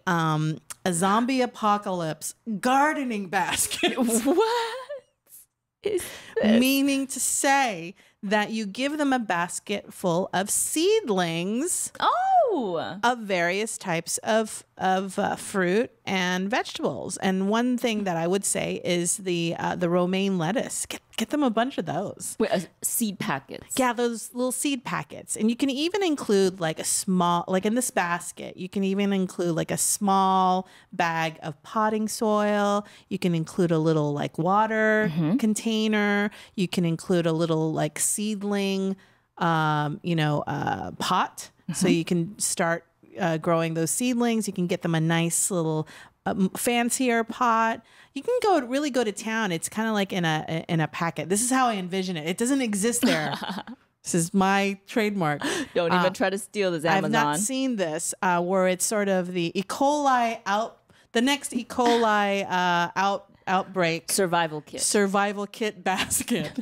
zombie apocalypse gardening basket? What is this? Meaning to say that you give them a basket full of seedlings of various types of fruit and vegetables. And one thing that I would say is the romaine lettuce. Get them a bunch of those. Wait, seed packets. Yeah, those little seed packets. And you can even include like a small, like in this basket, you can even include like a small bag of potting soil. You can include a little like water container. You can include a little like seedling, pot. So you can start growing those seedlings. You can get them a nice little fancier pot. You can really go to town. It's kind of like in a packet. This is how I envision it. It doesn't exist there. This is my trademark. Don't even try to steal this, Amazon. I've not seen this where it's sort of the E. coli the next E. coli outbreak. Survival kit basket.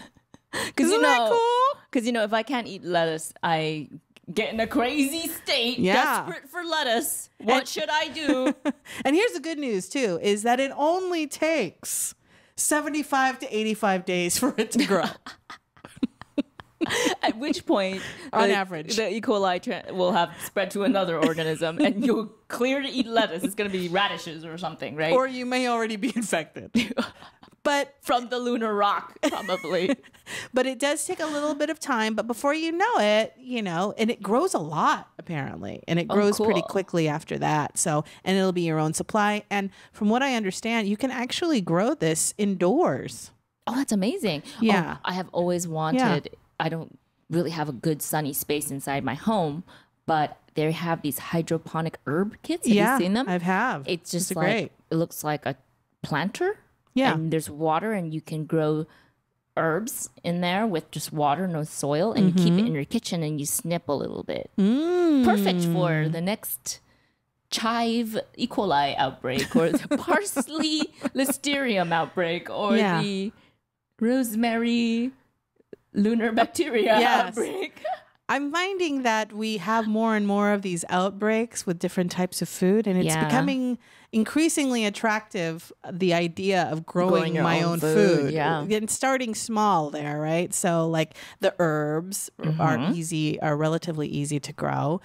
Isn't that cool? Because, if I can't eat lettuce, I get in a crazy state, desperate for lettuce. What should I do? And here's the good news, too, is that it only takes 75 to 85 days for it to grow. At which point, on average, the E. coli will have spread to another organism, and you'll clear to eat lettuce. It's going to be radishes or something, right? Or you may already be infected. But from the lunar rock, probably. But it does take a little bit of time. But before you know it, and it grows a lot, apparently. And it grows pretty quickly after that. So, and it'll be your own supply. And from what I understand, you can actually grow this indoors. Oh, that's amazing. Yeah. I have always wanted, I don't really have a good sunny space inside my home, but they have these hydroponic herb kits. Have you seen them? I have. It's just great. It looks like a planter. Yeah. And there's water, and you can grow herbs in there with just water, no soil, and you keep it in your kitchen and you snip a little bit. Perfect for the next chive E. coli outbreak, or the parsley listerium outbreak, or the rosemary lunar bacteria outbreak. I'm finding that we have more and more of these outbreaks with different types of food, and it's becoming increasingly attractive, the idea of growing your my own food. Yeah. And starting small there, right? So like the herbs are relatively easy to grow.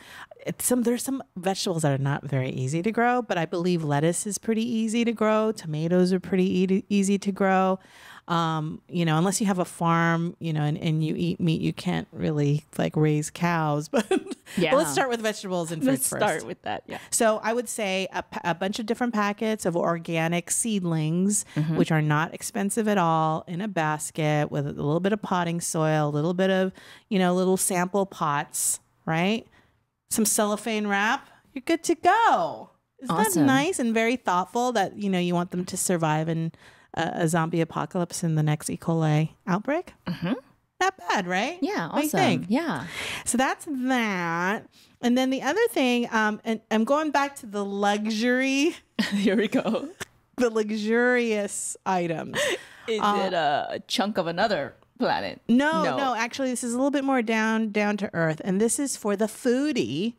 There's some vegetables that are not very easy to grow, but I believe lettuce is pretty easy to grow. Tomatoes are pretty easy to grow. Unless you have a farm, and you eat meat, you can't really like raise cows. But let's start with vegetables and fruits first. Let's start with that. Yeah. So I would say a bunch of different packets of organic seedlings, which are not expensive at all, in a basket with a little bit of potting soil, a little bit of, little sample pots, right? Some cellophane wrap. You're good to go. Isn't that nice and very thoughtful that, you want them to survive in a zombie apocalypse in the next E. coli outbreak? Not bad, right? Yeah, awesome. What do you think? Yeah. So that's that. And then the other thing, and I'm going back to the luxury. Here we go. The luxurious items. Is it a chunk of another planet? No. Actually, this is a little bit more down to earth. And this is for the foodie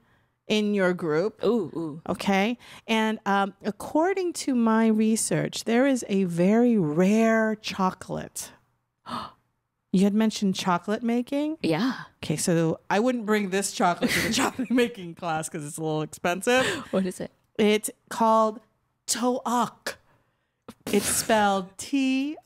in your group. Ooh. Okay. And according to my research, there is a very rare chocolate. You had mentioned chocolate making? Yeah. Okay, so I wouldn't bring this chocolate to the chocolate making class because it's a little expensive. What is it? It's called Toak. It's spelled T-O''AK.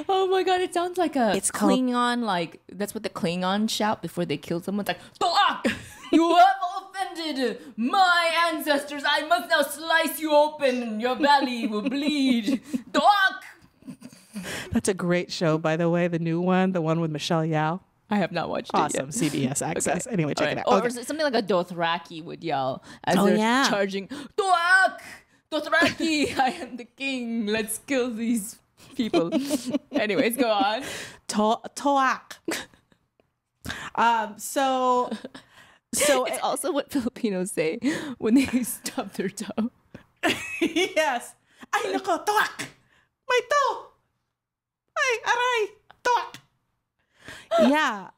Oh my God, it sounds like It's called Klingon, that's what the Klingons shout before they kill someone. It's like, Toak! You have offended my ancestors. I must now slice you open and your belly will bleed. Toak! That's a great show, by the way, the new one, the one with Michelle Yao. I have not watched Awesome. it yet. CBS Access. Okay. Anyway, check it out. Or something like a Dothraki would yell as they're charging, Toak! Dothraki! I am the king. Let's kill these people. Anyways, go on. Toak. So it's also what Filipinos say when they stub their toe. Yes. Ay, nako, toak! May toe! Ay, aray! Toak! Yeah.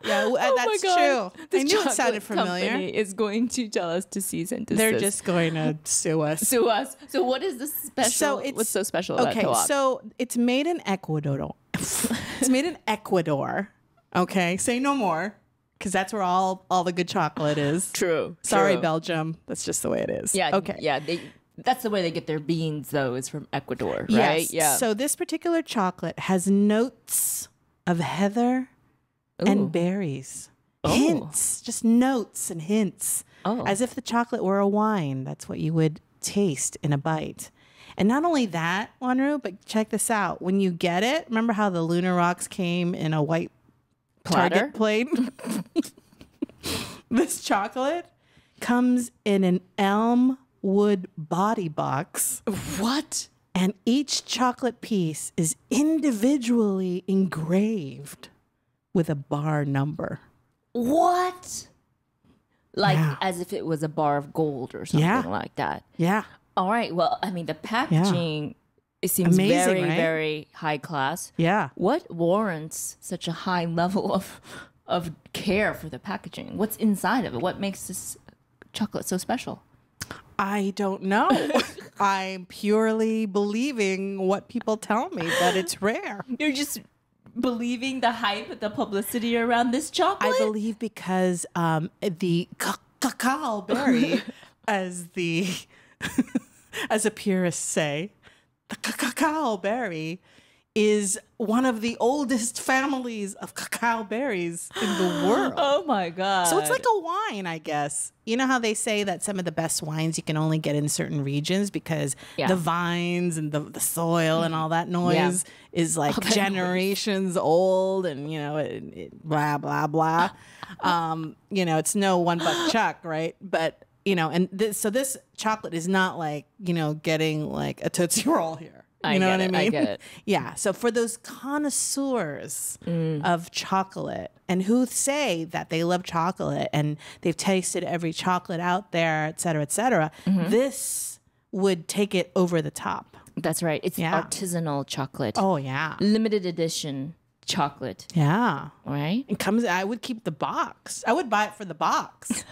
That's true. This I knew it sounded familiar. Company is going to tell us to cease and desist. They're just going to sue us. So what is the special? What's so special about Toak? So it's made in Ecuador. It's made in Ecuador. Okay, say no more, because that's where all the good chocolate is. True. Sorry, Belgium. That's just the way it is. Yeah. Okay. Yeah. That's the way they get their beans, though, is from Ecuador, right? Yes. Yeah. So this particular chocolate has notes of heather and berries. Hints, just notes and hints. As if the chocolate were a wine. That's what you would taste in a bite. And not only that, Wanru, but check this out. When you get it, remember how the lunar rocks came in a white Target plate? This chocolate comes in an elm wood body box. What? And each chocolate piece is individually engraved with a bar number. What? As if it was a bar of gold or something like that. Yeah. All right. Well, I mean, the packaging, it seems amazing, very, right? very high class. Yeah. What warrants such a high level of care for the packaging? What's inside of it? What makes this chocolate so special? I don't know. I'm purely believing what people tell me, that it's rare. You're just believing the hype, the publicity around this chocolate? I believe because the cacao berry, as the as the purists say, the cacao berry is one of the oldest families of cacao berries in the world. Oh my God. So it's like a wine, I guess. You know how they say that some of the best wines you can only get in certain regions because the vines and the soil and all that noise is like generations old, and it blah blah blah. It's no $1 chuck, right? But so this chocolate is not like getting like a Tootsie Roll here. You know what I mean? I get it. Yeah. So for those connoisseurs of chocolate and who say that they love chocolate and they've tasted every chocolate out there, et cetera, this would take it over the top. That's right. It's artisanal chocolate. Oh, yeah. Limited edition chocolate. Yeah. Right? It comes. I would keep the box. I would buy it for the box.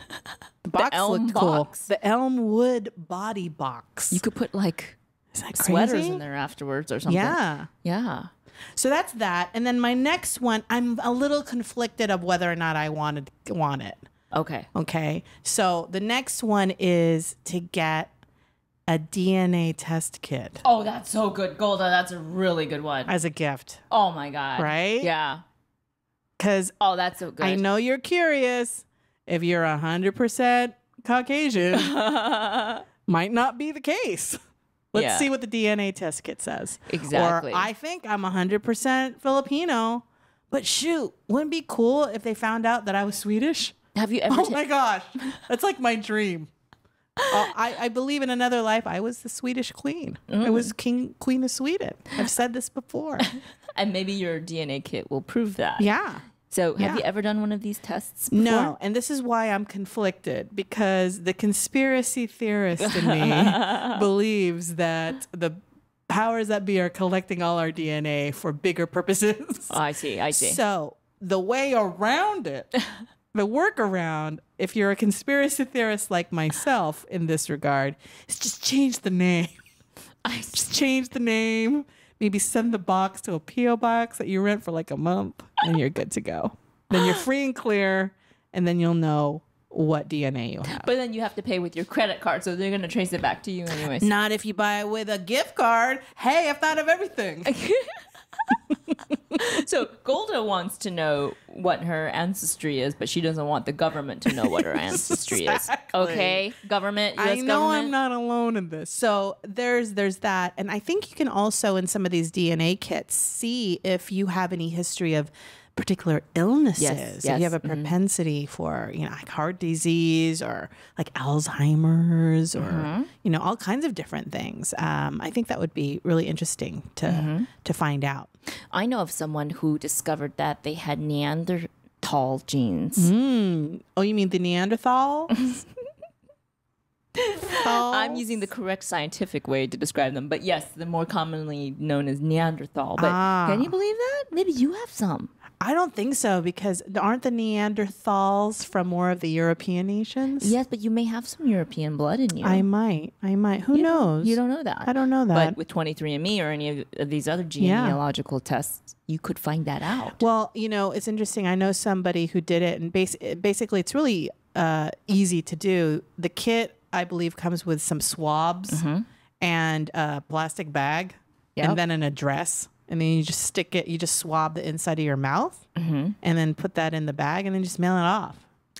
The box elm looked cool. box. The elm wood body box. You could put like Is that sweaters crazy? in there afterwards or something. Yeah. Yeah. So that's that. And then my next one, I'm a little conflicted of whether or not I want it. Okay. Okay. So the next one is to get a DNA test kit Oh, that's so good, Golda. That's a really good one. as a gift, Oh my God. right? Yeah. Because Oh, that's so good. I know you're curious. If you're 100% Caucasian, might not be the case. Let's Yeah. see what the DNA test kit says. Exactly. Or I think I'm 100% Filipino, but shoot, wouldn't it be cool if they found out that I was Swedish? Have you ever? Oh my gosh, that's like my dream. I believe in another life I was the Swedish queen. I was queen of Sweden. I've said this before. And maybe your DNA kit will prove that. Yeah. So, have Yeah. you ever done one of these tests before? No, and this is why I'm conflicted, because the conspiracy theorist in me believes that the powers that be are collecting all our DNA for bigger purposes. Oh, I see. I see. So the way around it, the workaround, if you're a conspiracy theorist like myself in this regard, is just change the name. Just change the name. Maybe send the box to a P.O. box that you rent for like a month, and you're good to go. Then you're free and clear, and then you'll know what DNA you have. But then you have to pay with your credit card, so they're going to trace it back to you anyways. Not if you buy it with a gift card. Hey, I've thought of everything. So Golda wants to know what her ancestry is, but she doesn't want the government to know what her ancestry Exactly. is. Okay, government, US I know government. I'm not alone in this. So there's that. And I think you can also in some of these DNA kits see if you have any history of particular illnesses. Yes, If you have a propensity for, like heart disease or like Alzheimer's or, all kinds of different things. I think that would be really interesting to find out. I know of someone who discovered that they had Neanderthal genes. Oh, you mean the Neanderthal? I'm using the correct scientific way to describe them, but yes, they're more commonly known as Neanderthal. But can you believe that? Maybe you have some. I don't think so, because aren't the Neanderthals from more of the European nations? Yes, but you may have some European blood in you. I might. Who knows? You don't know that. I don't know that. But with 23andMe or any of these other genealogical tests, you could find that out. Well, it's interesting. I know somebody who did it, and basically it's really easy to do. The kit, I believe, comes with some swabs and a plastic bag and then an address. And then you just stick it, you just swab the inside of your mouth and then put that in the bag and then just mail it off.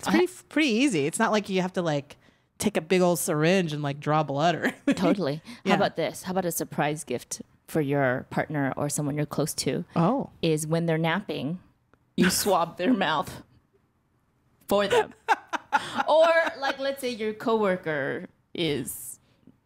It's pretty easy. It's not like you have to like take a big old syringe and like draw blood or anything. Totally. How about this? How about a surprise gift for your partner or someone you're close to? Oh. Is when they're napping, you swab their mouth for them. Or like, let's say your coworker is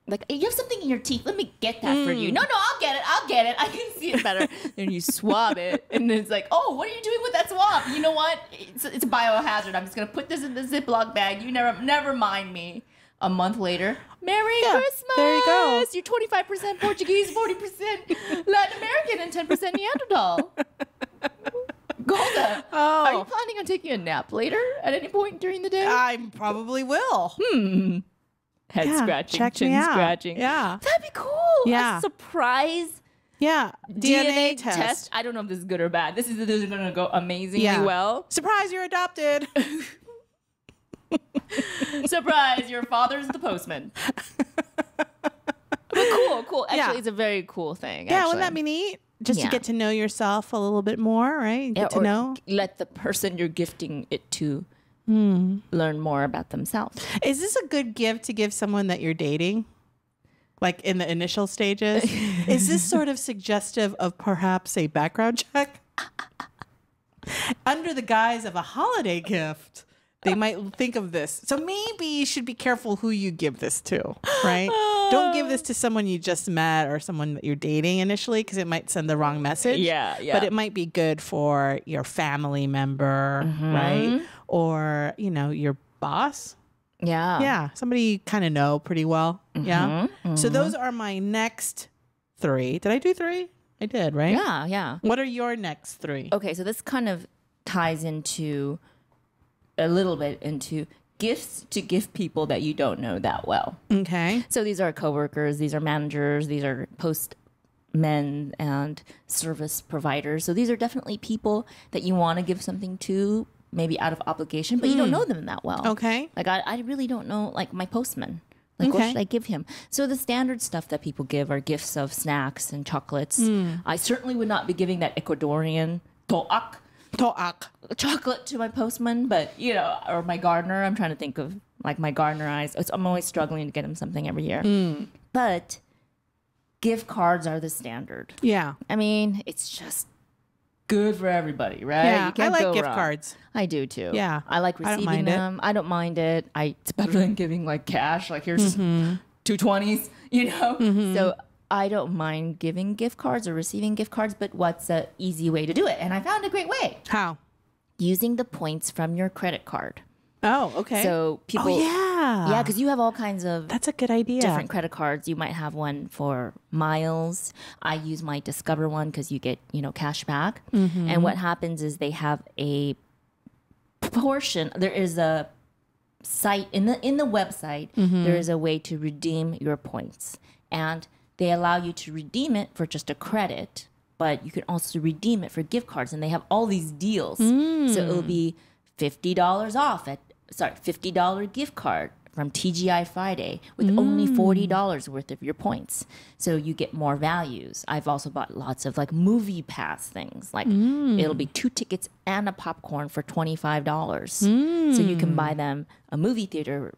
like, you have something in your teeth. Let me get that for you. No, I'll get it. I can see it better. Then you swab it. And then it's like, oh, what are you doing with that swab? You know what? It's a biohazard. I'm just going to put this in the Ziploc bag. You never mind me. A month later, Merry Christmas. There you go. You're 25% Portuguese, 40% Latin American, and 10% Neanderthal. Golda, are you planning on taking a nap later at any point during the day? I probably will. Head scratching, check chin me out. scratching. Yeah. That'd be cool. Yeah. A surprise Yeah. DNA test. I don't know if this is good or bad. This is going to go amazingly well. Surprise, you're adopted. Surprise, your father's the postman. But cool. Actually, it's a very cool thing. Yeah, wouldn't that be neat? Just to get to know yourself a little bit more, right? Get to know. Let the person you're gifting it to learn more about themselves. Is this a good gift to give someone that you're dating? Like in the initial stages? Is this sort of suggestive of perhaps a background check? Under the guise of a holiday gift, they might think of this. So maybe you should be careful who you give this to, right? Don't give this to someone you just met or someone that you're dating initially, because it might send the wrong message. Yeah. But it might be good for your family member, right? Or, your boss. Yeah. Yeah. Somebody you kind of know pretty well. Yeah. So those are my next 3. Did I do 3? I did, right? Yeah, yeah. What are your next 3? Okay, so this kind of ties into a little bit into gifts to give people that you don't know that well. Okay. So these are coworkers, these are managers, these are postmen and service providers. So these are definitely people that you want to give something to, maybe out of obligation, but you don't know them that well. Okay. Like I really don't know, like my postman. Like, what should I give him? So the standard stuff that people give are gifts of snacks and chocolates. I certainly would not be giving that Ecuadorian to'ak chocolate to my postman, but, you know, or my gardener. I'm trying to think of, like, my gardener eyes. I'm always struggling to get him something every year. But gift cards are the standard. Yeah. I mean, it's just good for everybody, right? Yeah, You can't I like go gift wrong. cards. I do too. Yeah. I like I don't receiving mind it. them. I don't mind it. It's better than giving like cash. Like here's 220s, you know? So I don't mind giving gift cards or receiving gift cards, but what's an easy way to do it? And I found a great way. How? Using the points from your credit card. Oh, okay. So people... Oh, yeah. Yeah, because you have all kinds of... That's a good idea. different credit cards. You might have one for miles. I use my Discover one because you get, you know, cash back. And what happens is they have a portion. There is a site in the website. There is a way to redeem your points, and they allow you to redeem it for just a credit, but you can also redeem it for gift cards, and they have all these deals. So it'll be $50 off $50 gift card from TGI Friday with only $40 worth of your points. So you get more values. I've also bought lots of like movie pass things. Like it'll be 2 tickets and a popcorn for $25. So you can buy them a movie theater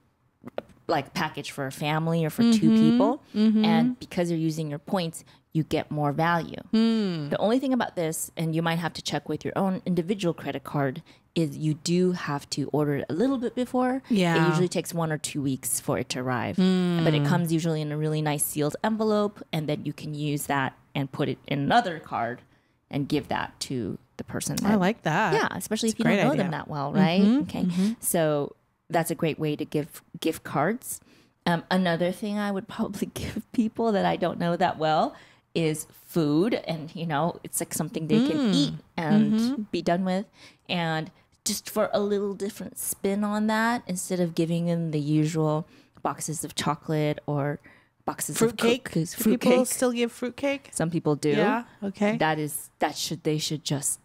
like package for a family or for 2 people. And because you're using your points, you get more value. The only thing about this, and you might have to check with your own individual credit card, is you do have to order it a little bit before. Yeah. It usually takes 1 or 2 weeks for it to arrive. But it comes usually in a really nice sealed envelope, and then you can use that and put it in another card and give that to the person. I like that. Yeah, especially if you a don't great know idea. them that well, right? Okay. So that's a great way to give gift cards. Another thing I would probably give people that I don't know that well is food, and you know, it's like something they can eat and be done with, and just for a little different spin on that, instead of giving them the usual boxes of chocolate or boxes Fruit of cake. cookies, Do fruit people cake. still give fruit cake? Some people do. Yeah. Okay. They should just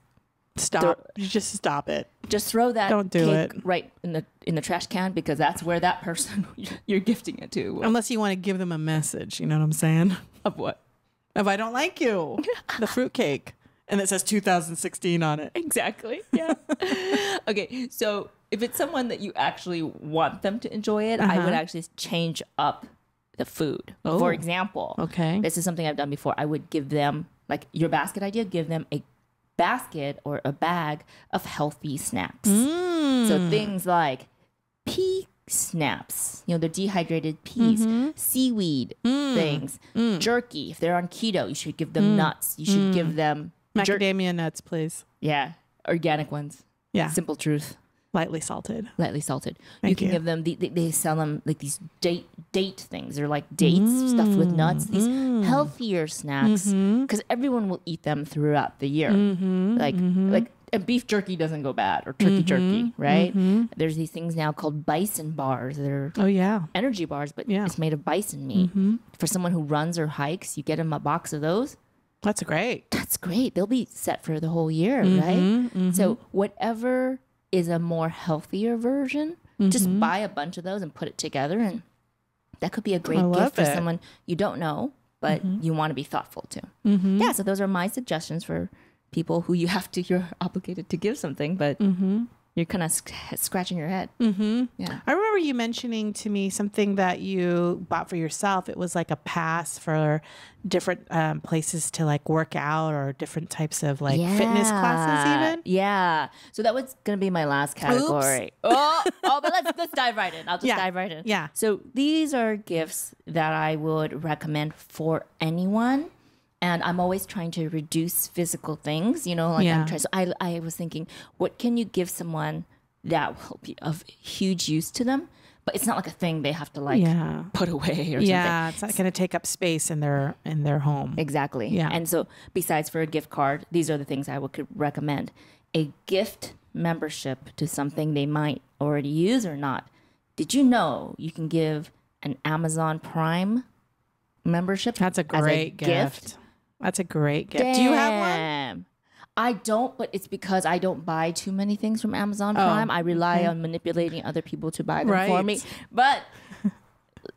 Stop. You just stop it. just throw that Don't do cake it. right in the trash can, because that's where that person you're gifting it to. Unless you want to give them a message. You know what I'm saying? Of what? If I don't like you, the fruit cake. And it says 2016 on it. Exactly. Yeah. Okay. So if it's someone that you actually want them to enjoy it, I would actually change up the food. Oh. For example, Okay. this is something I've done before. I would give them, like your basket idea, give them a basket or a bag of healthy snacks. So things like pea snaps, you know, the dehydrated peas, seaweed things, jerky. If they're on keto, you should give them nuts. You should give them Macadamia nuts, please. yeah, organic ones. Yeah. Simple truth. Lightly salted. Lightly salted. Thank you can you. give them they sell them like these date things. They're like dates stuffed with nuts. These healthier snacks, because everyone will eat them throughout the year. Like and beef jerky doesn't go bad, or turkey jerky, right? There's these things now called bison bars. They're Oh, yeah. energy bars, but Yeah. it's made of bison meat. For someone who runs or hikes, you get them a box of those. That's great. That's great. They'll be set for the whole year, right? So whatever is a more healthier version, just buy a bunch of those and put it together, and that could be a great love gift for it. someone you don't know, but you want to be thoughtful to. Yeah, so those are my suggestions for people who you're obligated to give something, but you're kind of scratching your head. Yeah. I remember you mentioning to me something that you bought for yourself. It was like a pass for different places to like work out, or different types of like fitness classes even. Yeah. So that was going to be my last category. But let's dive right in. I'll just dive right in. Yeah. So these are gifts that I would recommend for anyone. And I'm always trying to reduce physical things, you know, like Yeah. I'm trying. So I was thinking, what can you give someone that will be of huge use to them, but it's not like a thing they have to like put away or something. Yeah, it's not going to take up space in their home. Exactly. Yeah. And so besides for a gift card, these are the things I could recommend. A gift membership to something they might already use or not. Did you know you can give an Amazon Prime membership? That's a great gift. That's a great gift. Do you have one? I don't, but it's because I don't buy too many things from Amazon Prime. I rely on manipulating other people to buy them for me. But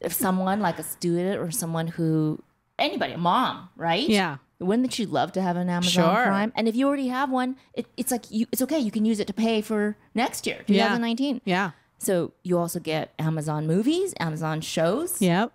if someone like a student or someone who, anybody, a mom, right? Yeah. Wouldn't you love to have an Amazon Prime? And if you already have one, it's like it's okay. You can use it to pay for next year, 2019. Yeah. So you also get Amazon movies, Amazon shows. Yep.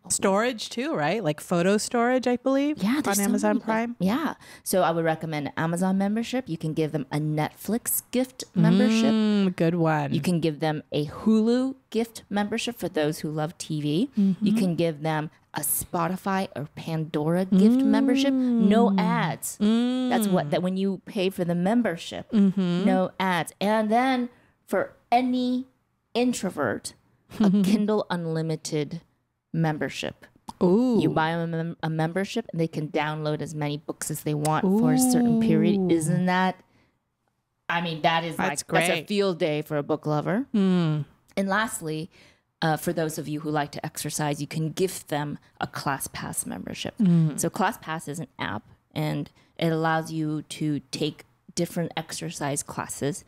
Storage too, right? Like photo storage, I believe. Yeah, on Amazon Prime. Yeah. So I would recommend Amazon membership. You can give them a Netflix gift membership. Good one. You can give them a Hulu gift membership for those who love TV. You can give them a Spotify or Pandora gift membership. No ads. That's that when you pay for the membership, no ads. And then for any introvert, a Kindle Unlimited membership. Ooh. You buy them a membership and they can download as many books as they want for a certain period. Isn't that? I mean, that's a field day for a book lover. And lastly, for those of you who like to exercise, you can gift them a ClassPass membership. So ClassPass is an app and it allows you to take different exercise classes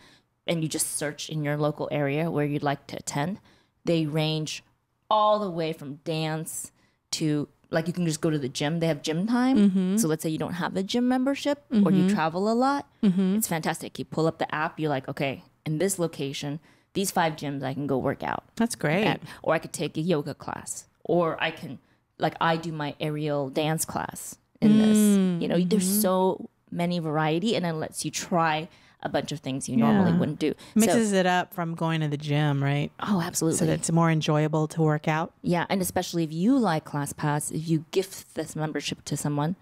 and you just search in your local area where you'd like to attend. They range all the way from dance to, like, you can just go to the gym. They have gym time. So let's say you don't have a gym membership or you travel a lot. It's fantastic. You pull up the app. You're like, okay, in this location, these 5 gyms I can go work out. That's great. Or I could take a yoga class. Or I can, like, I do my aerial dance class in this. You know, there's so many variety and it lets you try a bunch of things you normally wouldn't do. Mixes it up from going to the gym, right? Oh, absolutely. So that it's more enjoyable to work out. Yeah, and especially if you like ClassPass, if you gift this membership to someone,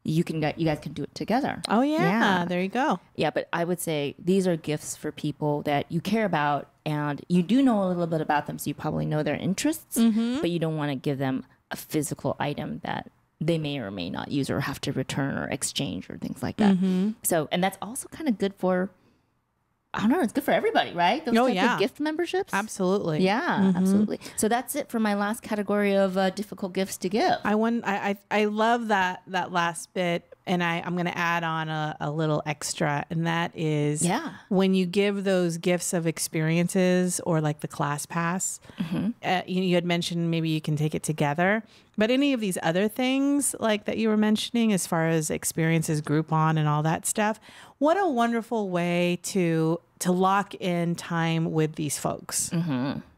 you guys can do it together. Oh yeah, there you go. Yeah, but I would say these are gifts for people that you care about and you do know a little bit about them, so you probably know their interests, but you don't want to give them a physical item that they may or may not use or have to return or exchange or things like that. So, and that's also kind of good for, I don't know, it's good for everybody, right? Those type of gift memberships. Absolutely. Yeah, absolutely. So that's it for my last category of difficult gifts to give. I love that last bit, and I'm going to add on a little extra, and that is when you give those gifts of experiences or like the ClassPass, you had mentioned maybe you can take it together, but any of these other things like that you were mentioning as far as experiences, Groupon and all that stuff, what a wonderful way to lock in time with these folks,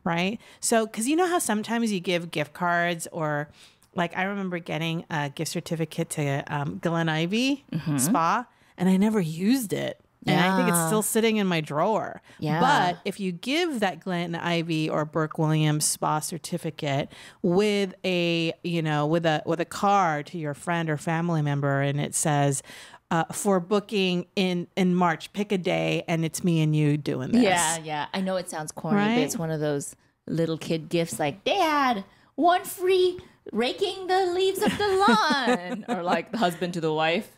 right? So, because you know how sometimes you give gift cards or like I remember getting a gift certificate to Glen Ivy Spa, and I never used it. And I think it's still sitting in my drawer. Yeah. But if you give that Glen Ivy or Burke Williams spa certificate with a card to your friend or family member, and it says, for booking in March, pick a day, and it's me and you doing this. Yeah. I know it sounds corny, but it's one of those little kid gifts like, Dad, one free raking the leaves of the lawn. Or like the husband to the wife.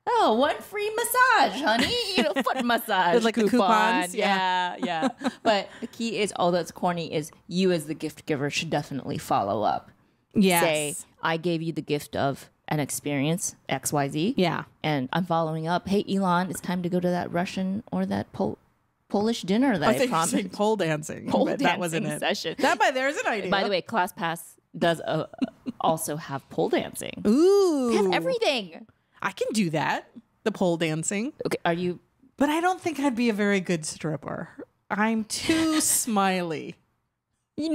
Oh, one free massage, honey. Foot massage. Like coupons. Yeah. But the key is, all that's corny is you as the gift giver should definitely follow up. Yes. Say, I gave you the gift of an experience, XYZ. Yeah. And I'm following up. Hey, Elon, it's time to go to that Russian or that Polish dinner that I promised. Saying pole dancing. That wasn't it. Session. There's an idea. By the way, ClassPass does also have pole dancing. Ooh. They have everything. I can do that. The pole dancing. Okay, are you? But I don't think I'd be a very good stripper. I'm too smiley. That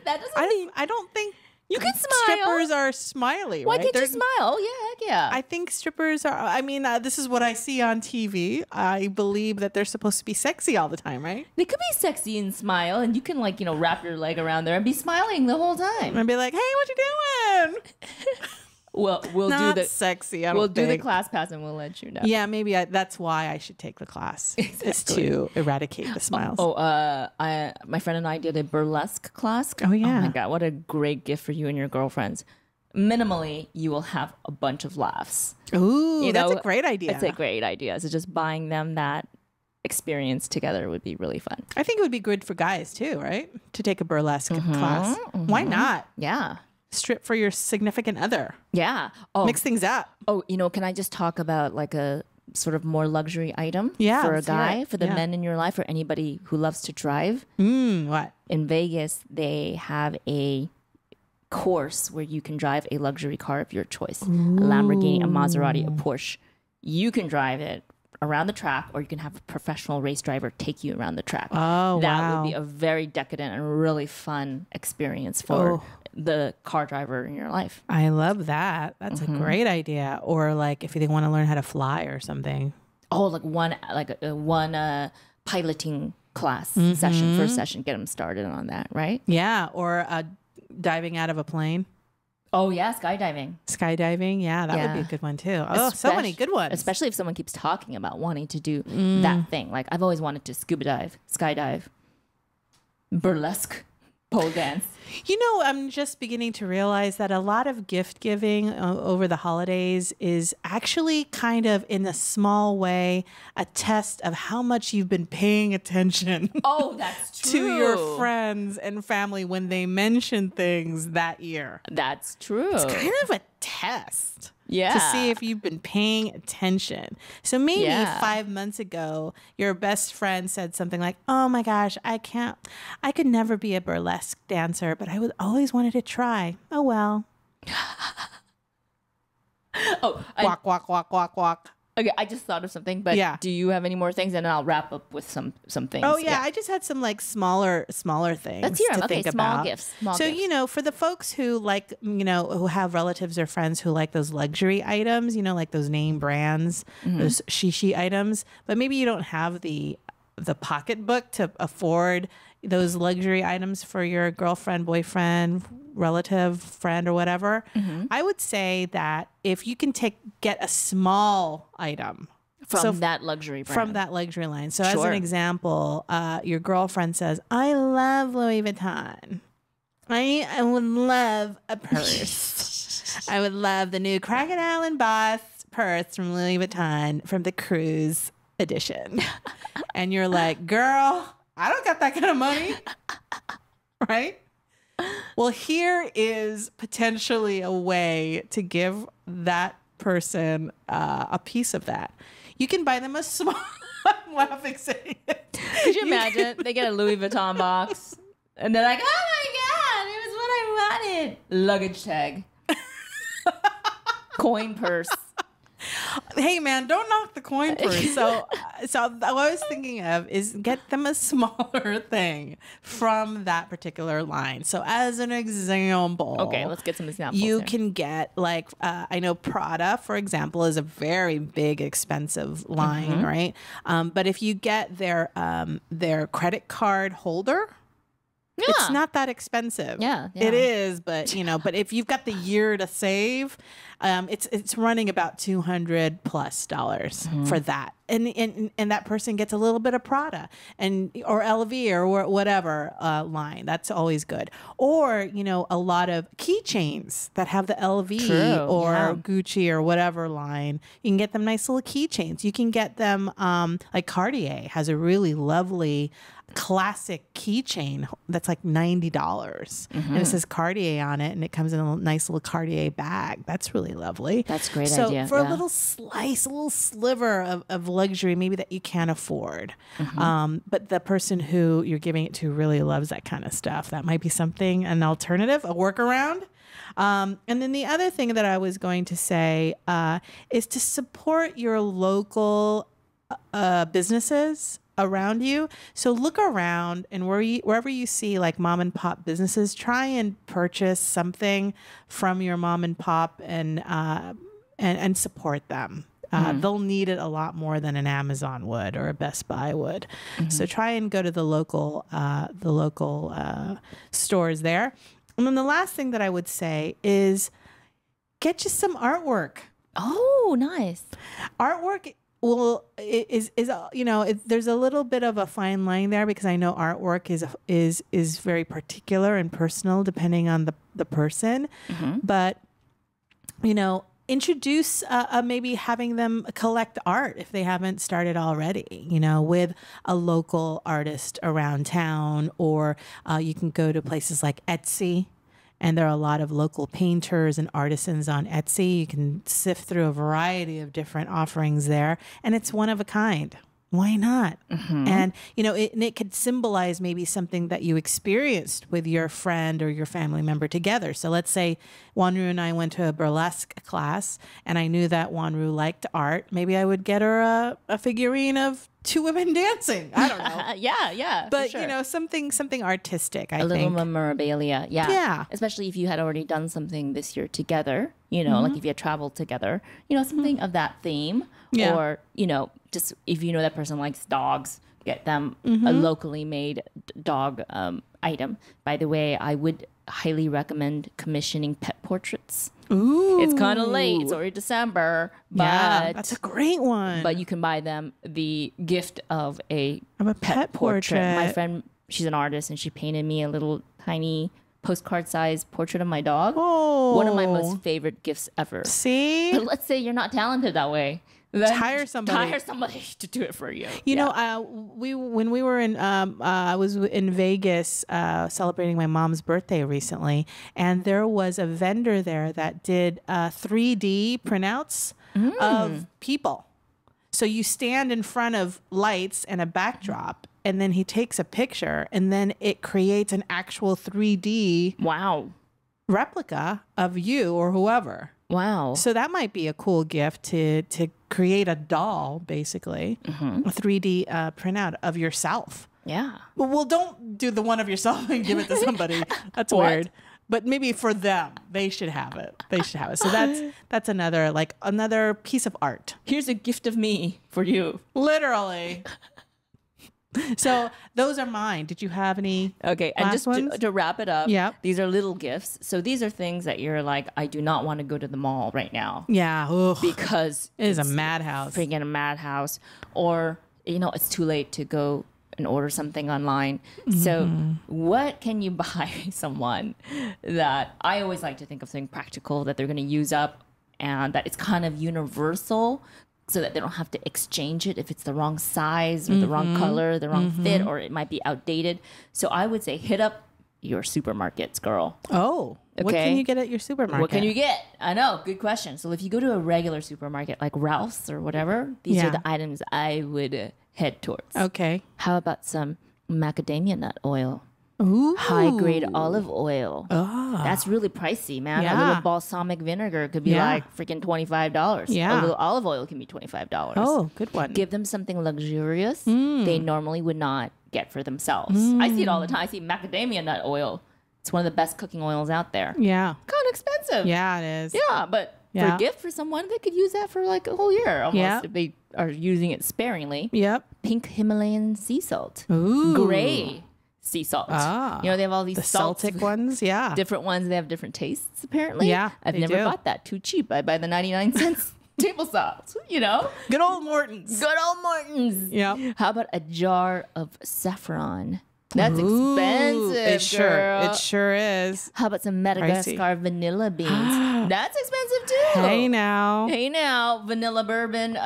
doesn't. I don't think you can smile. Strippers are smiley. Why right? can't you smile? Oh yeah. I think strippers are. I mean, this is what I see on TV. I believe that they're supposed to be sexy all the time, right? They could be sexy and smile, and you can wrap your leg around there and be smiling the whole time. And be like, "Hey, what you doing?" we'll do Not the sexy. We'll do the class pass and we'll let you know. Yeah, maybe that's why I should take the class. Exactly. Is to eradicate the smiles. My friend and I did a burlesque class. Oh yeah. Oh my god, what a great gift for you and your girlfriends. Minimally, you will have a bunch of laughs. Ooh, that's a great idea. It's a great idea. So just buying them that experience together would be really fun. I think it would be good for guys too, right? To take a burlesque class. Why not? Yeah. Strip for your significant other. Yeah. Mix things up. Oh, can I just talk about like a sort of more luxury item for a let's hear guy, it. for the men in your life, or anybody who loves to drive? What? In Vegas, they have a course where you can drive a luxury car of your choice. A Lamborghini, a Maserati, a Porsche. You can drive it around the track, or you can have a professional race driver take you around the track. Oh, that would be a very decadent and really fun experience for the car driver in your life. I love that. That's a great idea. Or like if they want to learn how to fly or something. Oh, like one piloting class session, first session, get them started on that, right? Yeah. Or diving out of a plane. Oh yeah, skydiving. Skydiving, yeah, that would be a good one too. Oh, so many good ones. Especially if someone keeps talking about wanting to do that thing. Like I've always wanted to scuba dive, skydive, burlesque, pole dance. I'm just beginning to realize that a lot of gift giving over the holidays is actually kind of in a small way a test of how much you've been paying attention. Oh, that's true. To your friends and family when they mention things that year. That's true. It's kind of a test. Yeah. To see if you've been paying attention. So maybe 5 months ago, your best friend said something like, oh my gosh, I could never be a burlesque dancer, but I would always wanted to try. Oh, well. Walk, walk, walk, walk, walk. Okay, I just thought of something, but do you have any more things? And then I'll wrap up with some things. Oh yeah, I just had some like smaller things. Let's hear them. To think small about. Gifts. So for the folks who like who have relatives or friends who like those luxury items, like those name brands, those shishi items, but maybe you don't have the pocketbook to afford those luxury items for your girlfriend, boyfriend, relative, friend, or whatever. I would say that if you can get a small item from that luxury brand. From that luxury line. So as an example, your girlfriend says, I love Louis Vuitton. I would love a purse. I would love the new Crocodile and Boss purse from Louis Vuitton from the cruise edition. And you're like, girl, I don't got that kind of money. Right? Well, here is potentially a way to give that person a piece of that. You can buy them a small... I'm laughing saying it. Could you imagine? They get a Louis Vuitton box and they're like, oh my God, it was what I wanted. Luggage tag. Coin purse. Hey man, don't knock the coin purse. So what I was thinking of is get them a smaller thing from that particular line. So as an example, okay, let's get some examples. You can get like I know Prada, for example, is a very big, expensive line, right? But if you get their credit card holder. Yeah. It's not that expensive. Yeah. It is, but but if you've got the year to save, it's running about $200+ for that, and that person gets a little bit of Prada or LV or whatever line. That's always good. Or a lot of keychains that have the LV or Gucci or whatever line. You can get them nice little keychains. You can get them like Cartier has a really lovely classic keychain that's like $90 and it says Cartier on it, and it comes in a nice little Cartier bag. That's really lovely. That's a great So idea. for a little slice, a little sliver of luxury maybe that you can't afford, but the person who you're giving it to really loves that kind of stuff, that might be something, an alternative, a workaround. And then the other thing that I was going to say is to support your local businesses around you. So look around, and wherever you see like mom and pop businesses, try and purchase something from your mom and pop and support them. They'll need it a lot more than an Amazon would or a Best Buy would. So try and go to the local stores there. And then the last thing that I would say is get you some artwork. Oh, nice. Artwork is there's a little bit of a fine line there, because I know artwork is very particular and personal depending on the person. But introduce maybe having them collect art if they haven't started already, with a local artist around town, or you can go to places like Etsy. And there are a lot of local painters and artisans on Etsy. You can sift through a variety of different offerings there, and it's one of a kind. Why not? And, it could symbolize maybe something that you experienced with your friend or your family member together. So let's say Wanru and I went to a burlesque class, and I knew that Wanru liked art. Maybe I would get her a figurine of two women dancing. I don't know. Yeah. But, sure. something artistic, I think. A little memorabilia. Yeah. Yeah. Especially if you had already done something this year together, like if you had traveled together, something of that theme. Yeah. Or, just if you know that person likes dogs, get them a locally made dog item. By the way, I would highly recommend commissioning pet portraits. Ooh. It's kind of late. It's already December. But that's a great one. But you can buy them the gift of a pet portrait. My friend, she's an artist, and she painted me a little tiny postcard-sized portrait of my dog. Oh. One of my most favorite gifts ever. See? But let's say you're not talented that way. Then hire somebody to do it for you. When we were in, I was in Vegas celebrating my mom's birthday recently, and there was a vendor there that did 3D printouts of people. So you stand in front of lights and a backdrop, and then he takes a picture, and then it creates an actual 3D replica of you or whoever. Wow. So that might be a cool gift to create a doll, basically, a 3D printout of yourself. Yeah. Well, don't do the one of yourself and give it to somebody. That's weird. But maybe for them, they should have it. So that's another piece of art. Here's a gift of me for you. Literally. So those are mine. Did you have any? Okay, and just to wrap it up, these are little gifts. So these are things that you're like, I do not want to go to the mall right now. Yeah, ugh. Because it is a madhouse. Freaking a madhouse, or it's too late to go and order something online. So what can you buy someone that I always like to think of something practical that they're going to use up, and that it's kind of universal, so that they don't have to exchange it if it's the wrong size or the wrong color, the wrong fit, or it might be outdated. So I would say hit up your supermarkets, girl. Oh, okay. What can you get at your supermarket? What can you get? I know, good question. So if you go to a regular supermarket like Ralph's or whatever, these are the items I would head towards. Okay. How about some macadamia nut oil? Ooh. High-grade olive oil. Oh. That's really pricey, man. Yeah. A little balsamic vinegar could be like freaking $25. Yeah. A little olive oil can be $25. Oh, good one. Give them something luxurious they normally would not get for themselves. I see it all the time. I see macadamia nut oil. It's one of the best cooking oils out there. Yeah. Kind of expensive. Yeah, it is. Yeah, but for a gift for someone, they could use that for like a whole year almost if they are using it sparingly. Yep. Pink Himalayan sea salt. Ooh. Gray sea salt. Ah. They have all these Celtic ones. Yeah. Different ones. They have different tastes, apparently. Yeah, I've never bought that. Too cheap. I buy the 99 cents table salt, Good old Morton's. Good old Morton's. Yeah. How about a jar of saffron? That's expensive, girl. It sure is. How about some Madagascar vanilla beans? That's expensive too. Hey now. Vanilla bourbon,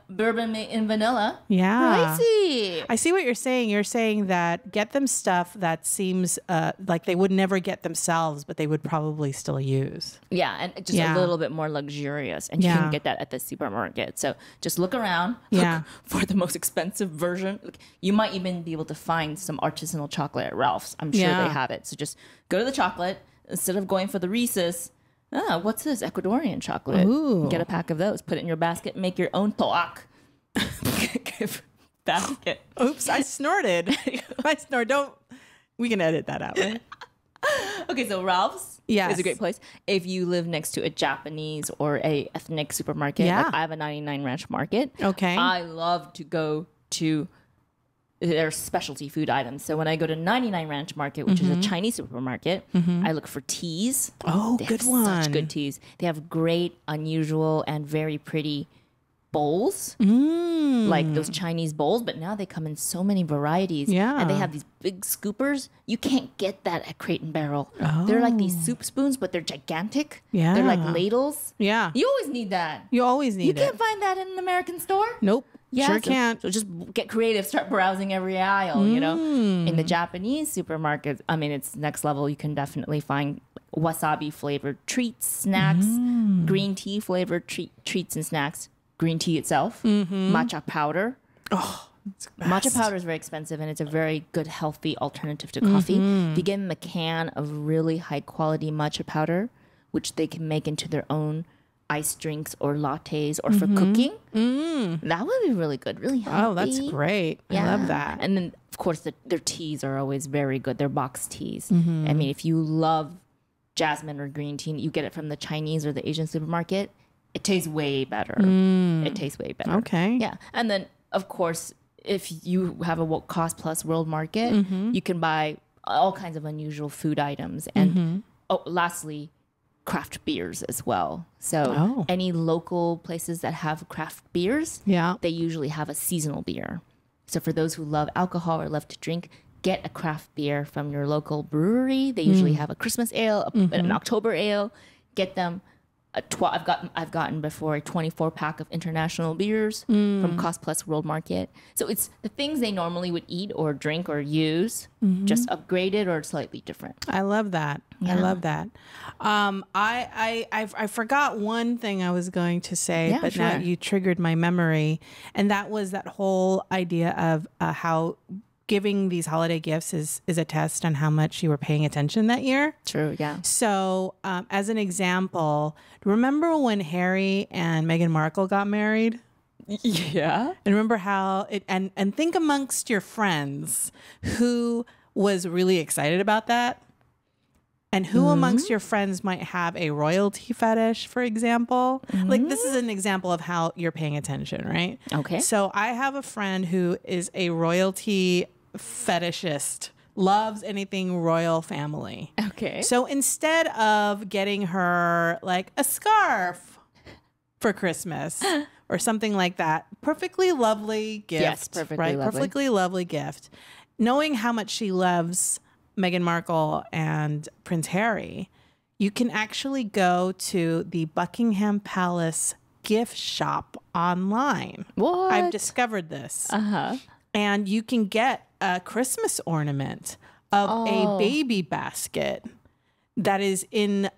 bourbon in vanilla. Yeah. Pricey. I see what you're saying. You're saying that get them stuff that seems like they would never get themselves, but they would probably still use. Yeah, and just a little bit more luxurious. And you can get that at the supermarket. So just look around look for the most expensive version. You might even be able to find some artisanal chocolate at Ralph's. I'm sure they have it. So just go to the chocolate instead of going for the Reese's. What's this? Ecuadorian chocolate. Ooh. Get a pack of those. Put it in your basket. Make your own toak. Basket. Oops, I snorted. We can edit that out. Right? Okay, so Ralph's is a great place. If you live next to a Japanese or a ethnic supermarket, like I have a 99 Ranch Market. Okay. I love to go to they're specialty food items. So when I go to 99 Ranch Market, which is a Chinese supermarket, I look for teas. Oh, they good have one. Such good teas. They have great, unusual, and very pretty bowls, like those Chinese bowls, but now they come in so many varieties. Yeah. And they have these big scoopers. You can't get that at Crate and Barrel. They're like these soup spoons, but they're gigantic. Yeah. They're like ladles. Yeah. You always need that. You always need You it. can't find that in an American store. Nope. Yeah, Sure can't. So just get creative, start browsing every aisle, you know. In the Japanese supermarkets, I mean, it's next level. You can definitely find wasabi flavored treats, snacks, green tea flavored treats and snacks, green tea itself, matcha powder. Oh, it's the best. Matcha powder is very expensive, and it's a very good, healthy alternative to coffee. If you give them a can of really high quality matcha powder, which they can make into their own iced drinks or lattes or for cooking, that would be really good, really healthy. Oh, that's great. I love that. And then, of course, their teas are always very good. They're box teas. I mean, if you love jasmine or green tea, you get it from the Chinese or the Asian supermarket, it tastes way better. It tastes way better. Okay. Yeah. And then, of course, if you have a Cost Plus World Market, you can buy all kinds of unusual food items. And lastly, craft beers as well. So any local places that have craft beers, they usually have a seasonal beer. So for those who love alcohol or love to drink, get a craft beer from your local brewery. They usually have a Christmas ale, an October ale. Get them. I've gotten before a 24 pack of international beers from Cost Plus World Market. So it's the things they normally would eat or drink or use, just upgraded or slightly different. I love that. I love that. I forgot one thing I was going to say, but now you triggered my memory, and that was that whole idea of how giving these holiday gifts is a test on how much you were paying attention that year. True, yeah. So as an example, remember when Harry and Meghan Markle got married? Yeah. And remember how it, and think amongst your friends who was really excited about that. And who amongst your friends might have a royalty fetish, for example? Like, this is an example of how you're paying attention, right? Okay. So I have a friend who is a royalty fetishist, loves anything royal family. Okay. So instead of getting her like a scarf for Christmas or something like that, perfectly lovely gift. Yes, perfectly lovely. Perfectly lovely gift. Knowing how much she loves Meghan Markle and Prince Harry, you can actually go to the Buckingham Palace gift shop online. What? I've discovered this. And you can get a Christmas ornament of a baby basket that is in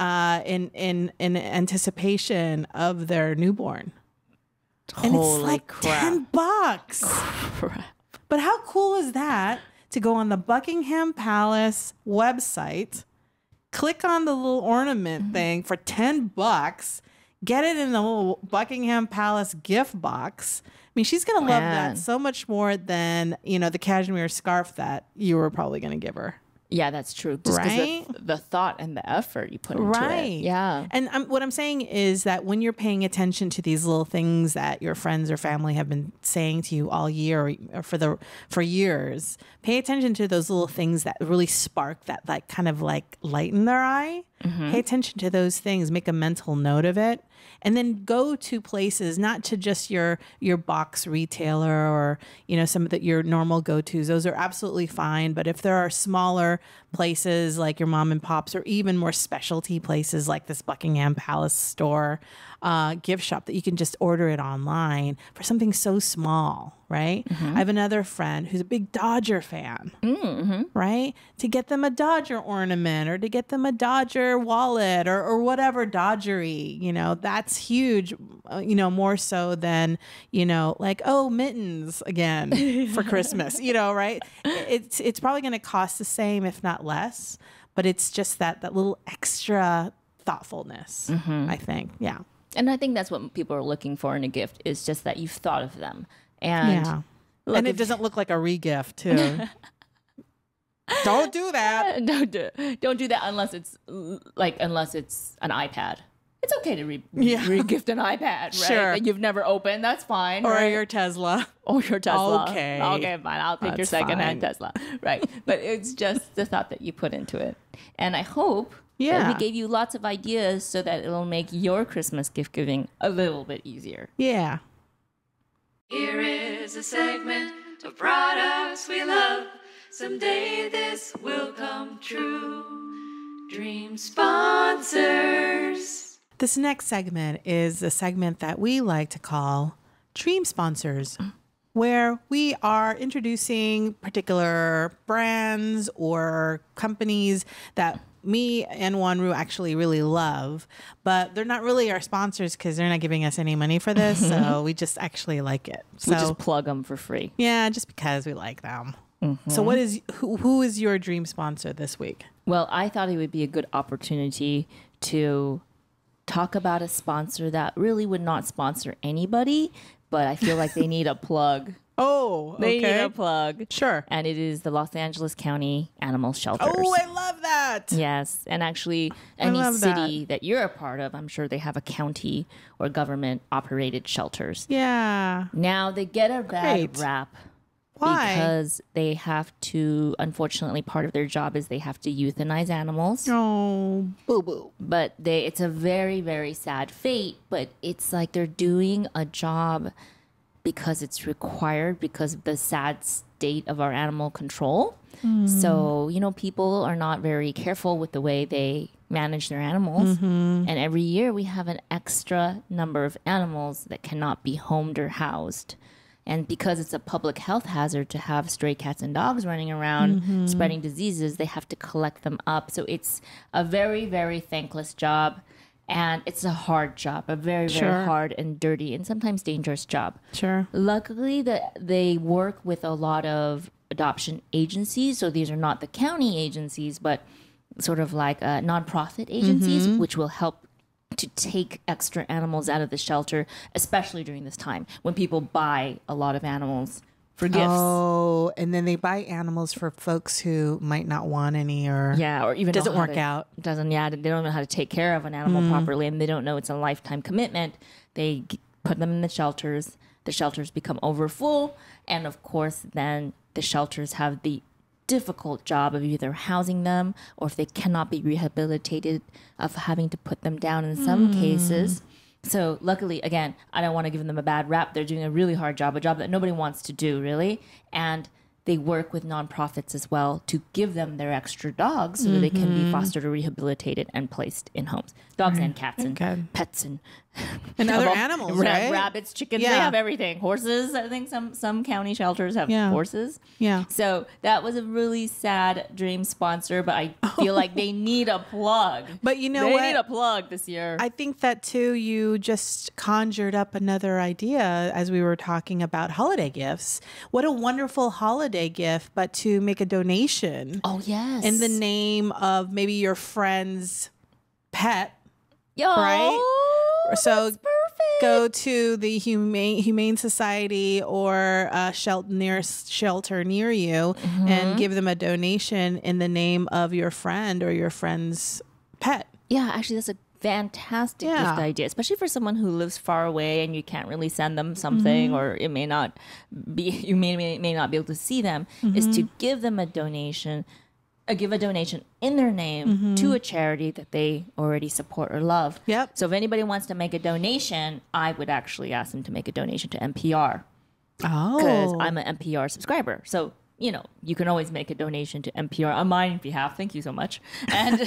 anticipation of their newborn. And it's like $10. Crap. But how cool is that to go on the Buckingham Palace website, click on the little ornament thing for $10, get it in the little Buckingham Palace gift box. I mean, she's going to love that so much more than, you know, the cashmere scarf that you were probably going to give her. Yeah, that's true. Just right? The thought and the effort you put into it. Yeah. And what I'm saying is that when you're paying attention to these little things that your friends or family have been saying to you all year or for years, pay attention to those little things that really spark that, like, kind of like light in their eye. Pay attention to those things, make a mental note of it. And then go to places, not to just your box retailer or, you know, some of your normal go-tos. Those are absolutely fine. But if there are smaller places like your mom and pops, or even more specialty places like this Buckingham Palace store, gift shop, that you can just order it online for something so small, right? I have another friend who's a big Dodger fan, right? To get them a Dodger ornament or to get them a Dodger wallet or whatever Dodgery, you know, that's huge, you know, more so than, you know, like, oh, mittens again for Christmas, you know, right? It's probably going to cost the same, if not less, but it's just that little extra thoughtfulness, I think. Yeah. And I think that's what people are looking for in a gift, is just that you've thought of them. And and it doesn't look like a re-gift too. Don't do that. Don't do that unless it's an iPad. It's okay to re-gift an iPad, right? Sure. That you've never opened. That's fine. Or right? your Tesla. Or your Tesla. Okay. Okay, fine. I'll take your secondhand Tesla. Right. But it's just the thought that you put into it. And I hope that we gave you lots of ideas so that it'll make your Christmas gift giving a little bit easier. Yeah. Here is a segment of products we love. Someday this will come true. Dream sponsors. This next segment is a segment that we like to call Dream Sponsors, where we are introducing particular brands or companies that me and Wanru actually really love, but they're not really our sponsors because they're not giving us any money for this. So we just actually like it. So we just plug them for free. Yeah, just because we like them. So who is your dream sponsor this week? Well, I thought it would be a good opportunity to talk about a sponsor that really would not sponsor anybody, but I feel like they need a plug. Oh, okay. They need a plug. Sure. And it is the Los Angeles County Animal Shelters. Oh, I love that. Yes. And actually, any city that you're a part of, I'm sure they have a county or government operated shelters. Yeah. Now, they get a bad rap. Why? Because they have to, unfortunately, part of their job is they have to euthanize animals. Oh, boo-boo. But it's a very, very sad fate. But it's like they're doing a job because it's required because of the sad state of our animal control. So, people are not very careful with the way they manage their animals. And every year we have an extra number of animals that cannot be homed or housed. And because it's a public health hazard to have stray cats and dogs running around spreading diseases, they have to collect them up. So it's a very, very thankless job. And it's a hard job, a very, very hard and dirty and sometimes dangerous job. Sure. Luckily, they work with a lot of adoption agencies. So these are not the county agencies, but sort of like nonprofit agencies, which will help to take extra animals out of the shelter, especially during this time when people buy a lot of animals for gifts. Oh, and then they buy animals for folks who might not want any or even doesn't work out. They don't know how to take care of an animal properly, and they don't know it's a lifetime commitment. They put them in the shelters. The shelters become overfull, and of course, then the shelters have the difficult job of either housing them or if they cannot be rehabilitated of having to put them down in some cases. So luckily, again, I don't want to give them a bad rap. They're doing a really hard job, a job that nobody wants to do really. And they work with nonprofits as well to give them their extra dogs so that they can be fostered or rehabilitated and placed in homes. Dogs and cats and pets and other animals, right? Rabbits, chickens, they have everything. Horses, I think some county shelters have horses. Yeah. So that was a really sad dream sponsor, but I feel like they need a plug. But you know they what? They need a plug this year. I think that too, you just conjured up another idea as we were talking about holiday gifts. What a wonderful holiday gift, but to make a donation. Oh, yes. In the name of maybe your friend's pet. Right? So go to the Humane Society or a shelter near you and give them a donation in the name of your friend or your friend's pet. Yeah, actually, that's a fantastic gift idea, especially for someone who lives far away and you can't really send them something, or it may not be, you may not be able to see them, is to give them a donation. Give a donation in their name to a charity that they already support or love. Yep. So if anybody wants to make a donation, I would actually ask them to make a donation to NPR. Oh. Because I'm an NPR subscriber. So, you can always make a donation to NPR on my behalf. Thank you so much. And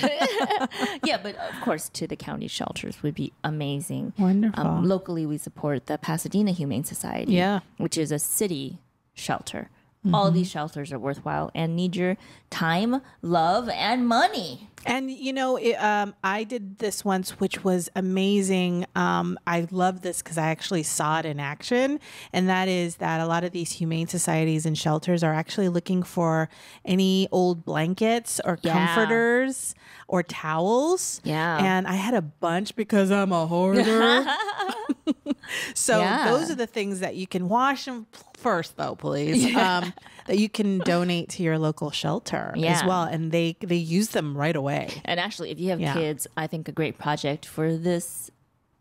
but of course, to the county shelters would be amazing. Wonderful. Locally, we support the Pasadena Humane Society, which is a city shelter. All of these shelters are worthwhile and need your time, love, and money. And, I did this once, which was amazing. I love this because I actually saw it in action. And that is that a lot of these humane societies and shelters are actually looking for any old blankets or comforters or towels. Yeah. And I had a bunch because I'm a hoarder. So those are the things that you can wash and first, though, please. That you can donate to your local shelter as well, and they use them right away. And actually, if you have kids, I think a great project for this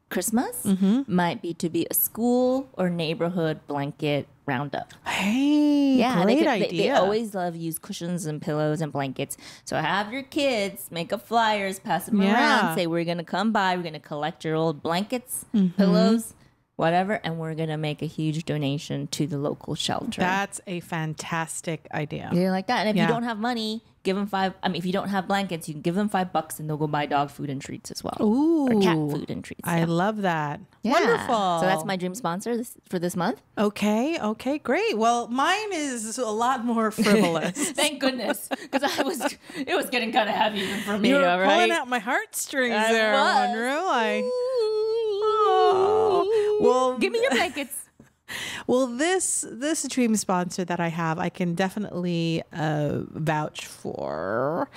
Christmas might be to be a school or neighborhood blanket roundup. Hey, great idea. They always love use cushions and pillows and blankets. So have your kids make up flyers, pass them around, say we're going to come by, we're going to collect your old blankets, pillows, whatever, and we're going to make a huge donation to the local shelter. That's a fantastic idea. Yeah, like that. And if you don't have money, give them if you don't have blankets, you can give them $5 and they'll go buy dog food and treats as well. Ooh. Or cat food and treats. I love that. Yeah. Wonderful. So that's my dream sponsor for this month. Okay, great. Well, mine is a lot more frivolous. Thank goodness, because it was getting kind of heavy even for me. You were right? pulling out my heartstrings there, Ganru. Well, give me your blankets. Well, this dream sponsor that I have, I can definitely vouch for,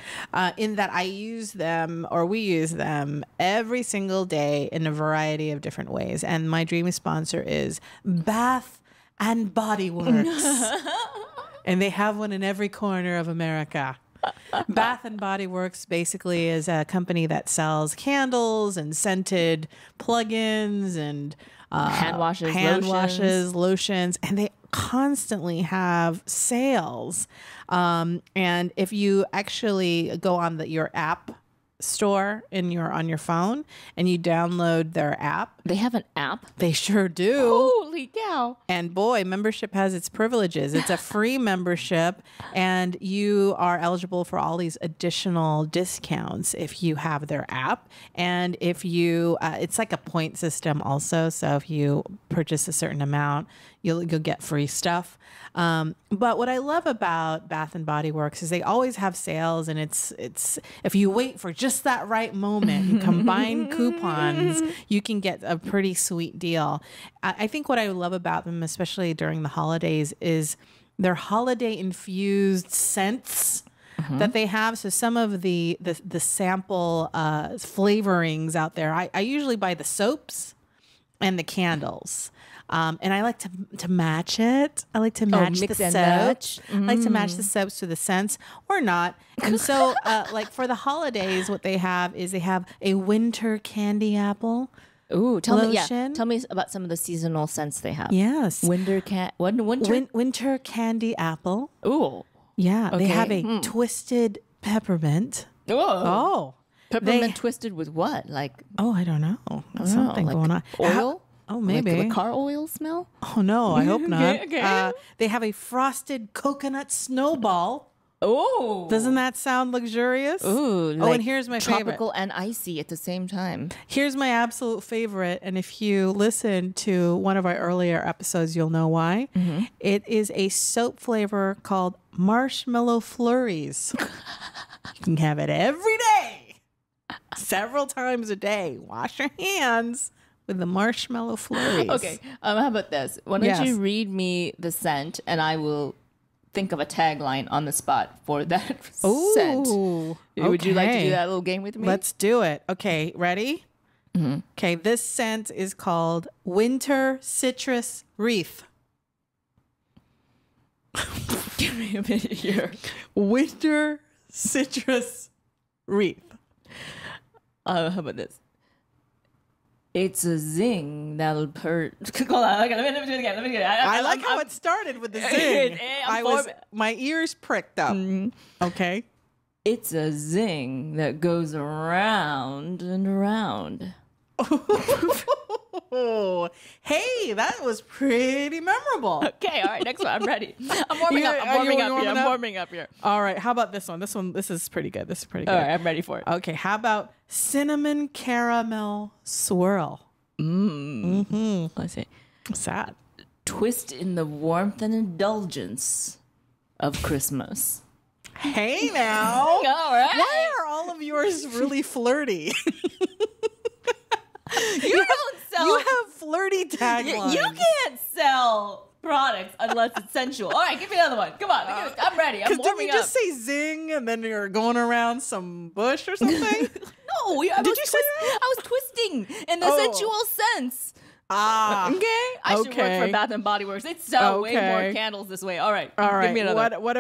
in that I use them, or we use them every single day in a variety of different ways. And my dream sponsor is Bath and Body Works, and they have one in every corner of America. Bath and Body Works basically is a company that sells candles and scented plug-ins and hand washes, lotions, and they constantly have sales. And if you actually go on your app store on your phone and you download their app, they have an app. They sure do. Holy cow! And boy, membership has its privileges. It's a free membership, and you are eligible for all these additional discounts if you have their app. And if you, it's like a point system also. So if you purchase a certain amount, you'll get free stuff. But what I love about Bath and Body Works is they always have sales, and it's if you wait for just that right moment, you combine coupons, you can get a pretty sweet deal. I think what I love about them, especially during the holidays, is their holiday infused scents that they have. So some of the sample flavorings out there, I usually buy the soaps and the candles. And I like to match it. I like to match the soaps. I like to match the soaps to the scents or not. And so, like for the holidays, what they have is they have a winter candy apple. Ooh, tell lotion. Tell me about some of the seasonal scents they have. Yes, winter candy apple. Ooh, yeah. Okay. They have a twisted peppermint. Oh, peppermint twisted with what? Like I don't know. Something like going on. Oil. Oh, maybe. Like the car oil smell? Oh, no, I hope not. Okay. They have a frosted coconut snowball. Oh. Doesn't that sound luxurious? Ooh. And here's my favorite. Tropical and icy at the same time. Here's my absolute favorite. And if you listen to one of our earlier episodes, you'll know why. It is a soap flavor called Marshmallow Flurries. You can have it every day, several times a day. Wash your hands with the Marshmallow Flurries. Okay, how about this? Why don't you read me the scent, and I will think of a tagline on the spot for that scent. Would you like to do that little game with me? Let's do it. Okay, ready? Okay, this scent is called Winter Citrus Wreath. Give me a minute here. Winter Citrus Wreath. How about this? It's a zing that'll Hold on. Okay, let me do it again. I like how it started with the zing. My ears pricked up. Okay. It's a zing that goes around and around. Hey, that was pretty memorable. Okay, all right, next one. I'm ready. I'm warming up here. All right, how about this one? This is pretty good. All right, I'm ready for it. Okay, how about cinnamon caramel swirl? Let's see. What's that? Twist in the warmth and indulgence of Christmas. Hey now. All right. Why are all of yours really flirty? You have flirty taglines. You can't sell products unless it's sensual. All right, give me another one. Come on, I'm ready. I'm warming up. Did we just say zing and then you're going around some bush or something? No, I was twisting in the sensual sense Ah. Okay. I should work Okay. for Bath and Body Works. They sell way Okay. more candles this way. All right. All right. Give me another. What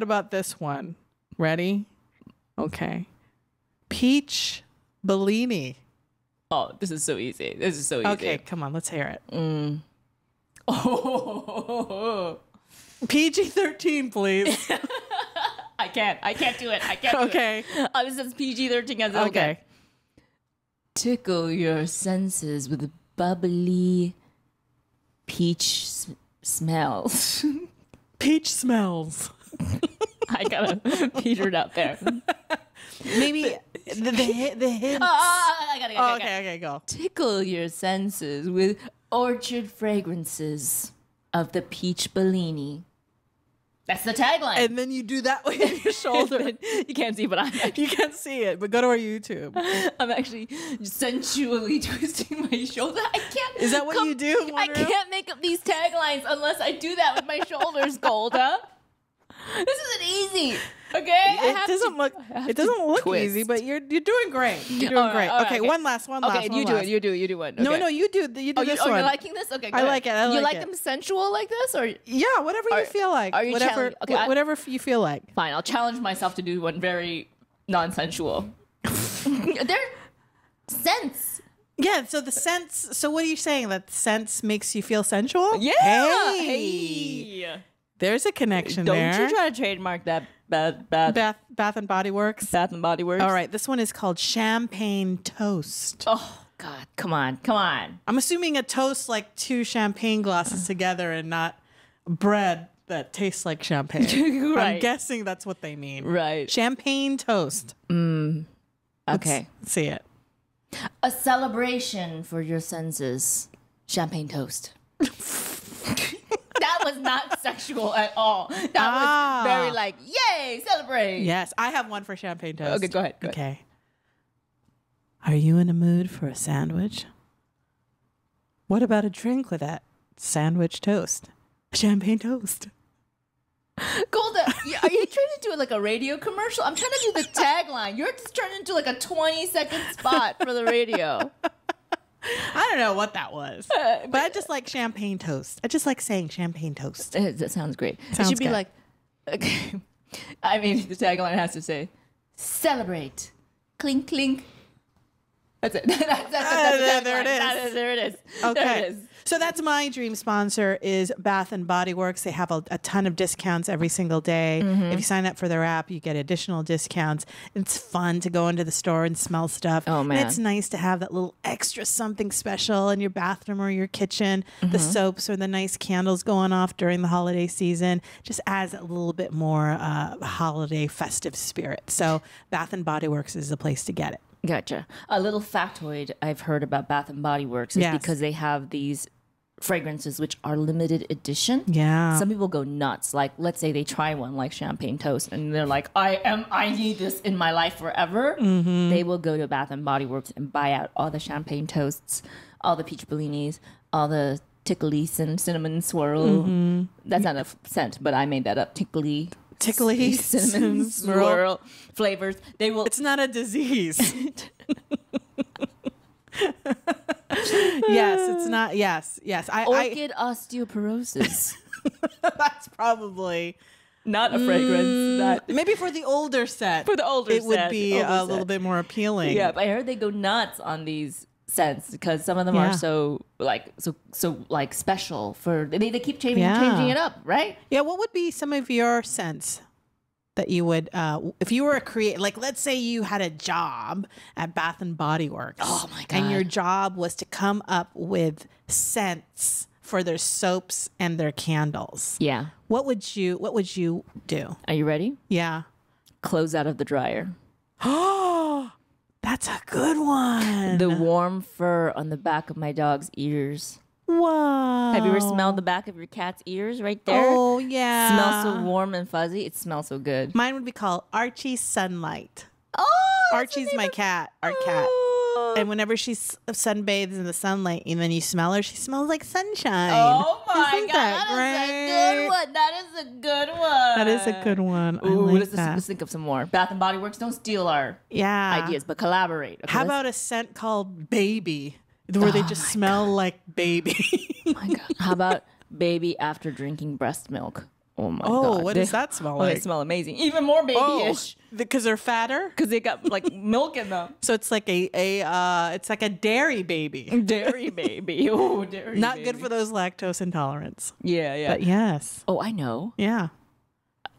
about this one? Ready? Okay. Peach Bellini. Oh, this is so easy. This is so easy. Okay, come on, let's hear it. Oh. PG-13, please. I can't do it. I can't do Okay. it. This is PG-13 as well. Okay. Tickle your senses with bubbly peach smells. Peach smells. I gotta peter it out there. Maybe the hint. I got it. Okay, go. Tickle your senses with orchard fragrances of the peach Bellini. That's the tagline. And then you do that with your shoulder. You can't see, but You can't see it, but go to our YouTube. I'm actually sensually twisting my shoulder. I can't. Is that what you do, I Monroe? can't make up these taglines unless I do that with my shoulders, Golda. This isn't easy. Okay, It doesn't look twist. easy, but you're doing great. You're doing great. all right, Okay, okay. one last. Okay, you do it. You do one. Okay. No, you do this You're one. liking this? Okay, go I ahead. like it. I You like like it. them sensual like this, or Yeah, whatever you feel like. are you whatever, challenging- okay, whatever you feel like. fine? I'll challenge myself to do one very non-sensual. They're scents. Yeah. So the sense. So what are you saying? That sense makes you feel sensual? Yeah. Hey. There's a connection Don't there. you try to trademark that Bath Bath and Body Works. and Body Works. All right. This one is called champagne toast. Oh God, come on. I'm assuming a toast like two champagne glasses together and not bread that tastes like champagne. I'm Right. guessing that's what they mean. Right. Champagne toast. Okay. Let's see it. A celebration for your senses. Champagne toast. That was not sexual at all. That was very like, yay, celebrate. Yes, I have one for champagne toast. Okay, go ahead. Okay. Are you in a mood for a sandwich? What about a drink with that sandwich toast? Champagne toast. Golda, are you trying to do like a radio commercial? I'm trying to do the tagline. You're just turning into like a 20-second spot for the radio. I don't know what that was, but I just like champagne toast. I just like saying champagne toast. That sounds great. Sounds it should be good. like, okay. I mean, the tagline has to say, celebrate, clink, clink. That's it. That's the there it tagline. is. There it is. Okay. There it is. So that's my dream sponsor is Bath and Body Works. They have a ton of discounts every single day. If you sign up for their app, you get additional discounts. It's fun to go into the store and smell stuff. Oh, man. And it's nice to have that little extra something special in your bathroom or your kitchen. The soaps or the nice candles going off during the holiday season just adds a little bit more holiday festive spirit. So Bath and Body Works is the place to get it. Gotcha. A little factoid I've heard about Bath and Body Works is Yes. because they have these fragrances which are limited edition. Yeah. Some people go nuts. Like, let's say they try one like champagne toast, and they're like, I need this in my life forever. They will go to Bath and Body Works and buy out all the champagne toasts, all the peach bellinis, all the tickly cinnamon swirl. That's not a scent, but I made that up. Tickly cinnamon swirl flavors. They will. It's not a disease. Yes, it's not. Yes. Orchid osteoporosis. That's probably Not a fragrance. That maybe for the older set. For the older it would set, be older a set. little bit more appealing. yeah, but I heard they go nuts on these scents because some of them Yeah. are so special for. They keep changing it up, right? Yeah. What would be some of your scents that you would, if you were a like, let's say you had a job at Bath and Body Works. Oh my God. And your job was to come up with scents for their soaps and their candles. Yeah. What would you do? Are you ready? Yeah. Clothes out of the dryer. Oh, that's a good one. The warm fur on the back of my dog's ears. Wow. Have you ever smelled the back of your cat's ears right there? Oh, yeah. Smells so warm and fuzzy. It smells so good. Mine would be called Archie Sunlight. Oh, Archie's my cat, our cat. And whenever she sunbathes in the sunlight and then you smell her, she smells like sunshine. Oh my Isn't God, that that is a good one. That is a good one. I Ooh, like that. let's think of some more. Bath and Body Works, don't steal our Yeah. ideas, but collaborate. Okay, How let's- about a scent called Baby? where they just smell like baby. Oh my God. How about baby after drinking breast milk? Oh my God. What does that smell like? They smell amazing. Even more babyish. Because they're fatter? Because they got like milk in them. So it's like it's like a dairy baby. Dairy baby. Oh, dairy Not baby. good for those lactose intolerants. Yeah. But yes. Oh, I know. Yeah.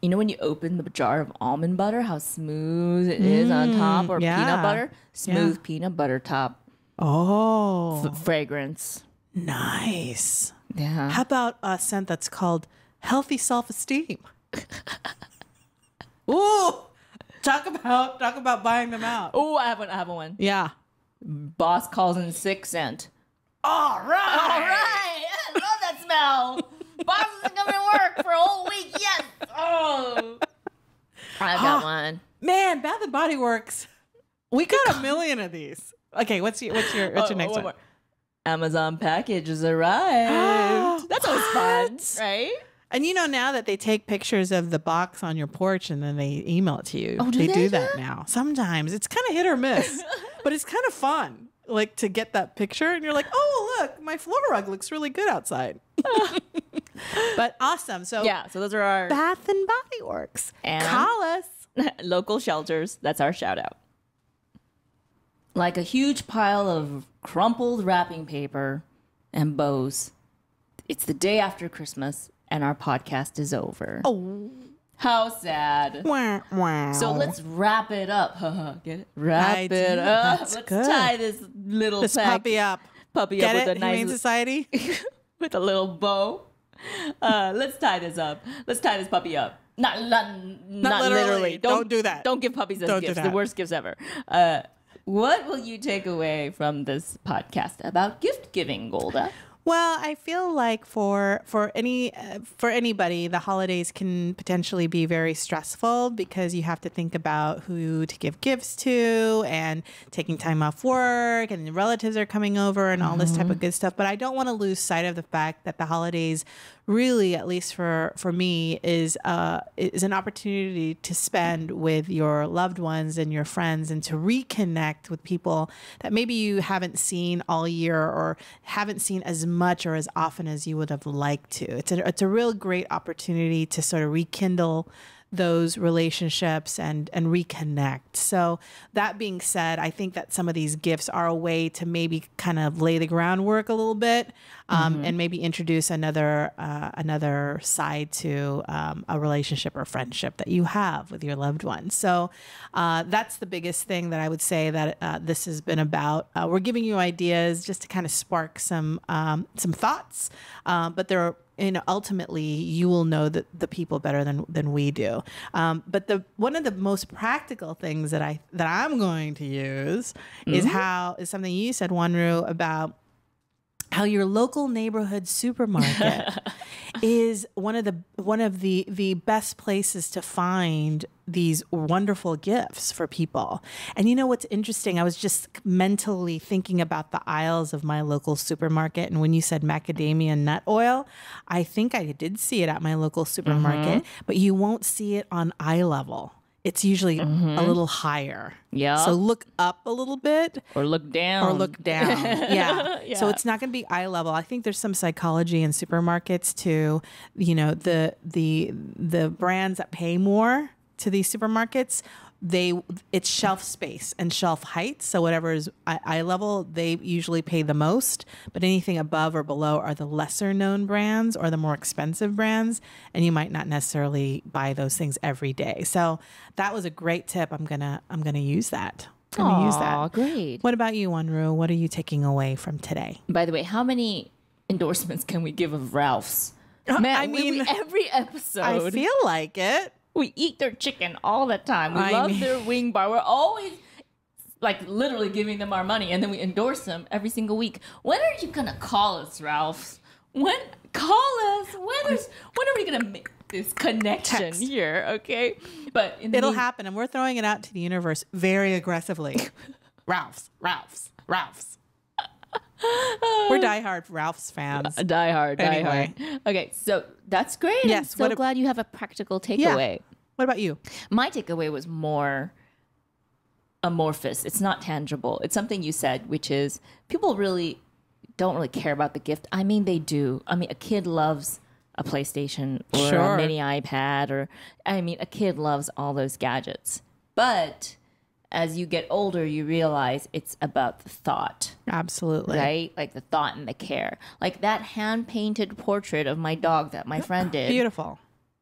You know when you open the jar of almond butter, how smooth it is on top, or peanut butter? Smooth peanut butter top. Oh. Fragrance. Nice. Yeah. How about a scent that's called healthy self-esteem? Ooh. Talk about buying them out. Oh, I have one. Yeah. Boss calls in sick scent. All right. I love that smell. Boss isn't coming to work for a whole week. Yes. Oh. I've got one. Man, Bath and Body Works. We got a million of these. Okay, what's your next one? More. Amazon package has arrived. That's always fun, right? And you know now that they take pictures of the box on your porch and then they email it to you. Oh, they do that now. Sometimes it's kind of hit or miss, but it's kind of fun. Like to get that picture and you're like, oh, look, my floor rug looks really good outside. But awesome. So so those are our Bath and Body Works. And call us. local shelters. That's our shout out. Like a huge pile of crumpled wrapping paper and bows. It's the day after Christmas and our podcast is over. Oh. How sad. Wow. So let's wrap it up. Get it? Wrap it do. up. That's Let's good. tie this little This puppy up. Puppy Get up it? with a nice Humane Society? with a little bow. Let's tie this up. Let's tie this puppy up. Not literally. Don't do that. Don't give puppies as Don't do gifts. The that. worst gifts ever. What will you take away from this podcast about gift giving, Golda? Well, I feel like for anybody, the holidays can potentially be very stressful because you have to think about who to give gifts to and taking time off work and the relatives are coming over and all this type of good stuff. But I don't want to lose sight of the fact that the holidays really, at least for me, is an opportunity to spend with your loved ones and your friends and to reconnect with people that maybe you haven't seen all year or haven't seen as much or as often as you would have liked to. It's a real great opportunity to sort of rekindle those relationships and reconnect. So that being said, I think that some of these gifts are a way to maybe kind of lay the groundwork a little bit and maybe introduce another side to a relationship or friendship that you have with your loved ones. So that's the biggest thing that I would say that this has been about. We're giving you ideas just to kind of spark some thoughts, but there are, ultimately you will know the people better than we do. But one of the most practical things that I'm going to use is something you said, Wanru, about how your local neighborhood supermarket is one of the best places to find these wonderful gifts for people. And you know what's interesting? I was just mentally thinking about the aisles of my local supermarket. And when you said macadamia nut oil, I think I did see it at my local supermarket, but you won't see it on eye level. It's usually a little higher. Yeah. So look up a little bit. Or look down. Yeah. Yeah. So it's not going to be eye level. I think there's some psychology in supermarkets too. The brands that pay more to these supermarkets, it's shelf space and shelf height. So whatever is eye level, they usually pay the most, but anything above or below are the lesser known brands or the more expensive brands. And you might not necessarily buy those things every day. So that was a great tip. I'm going to use that. Use that. Great. What about you, Wanru? What are you taking away from today? By the way, how many endorsements can we give of Ralph's? Man, I mean, every episode. I feel like it. We eat their chicken all the time. We love their wing bar. We're always like literally giving them our money and then we endorse them every single week. When are you going to call us, Ralph? Call us. When are we going to make this connection here? Okay. But it'll happen. And we're throwing it out to the universe very aggressively. Ralph's. We're diehard Ralph's fans. Diehard. Okay, so that's great. Yes. I'm so glad you have a practical takeaway. Yeah. What about you? My takeaway was more amorphous. It's not tangible. It's something you said, which is people really don't really care about the gift. I mean, they do. I mean, a kid loves a PlayStation or a mini iPad, or I mean, a kid loves all those gadgets. But as you get older, you realize it's about the thought. Absolutely. Right? Like the thought and the care. Like that hand-painted portrait of my dog that my friend did. Beautiful.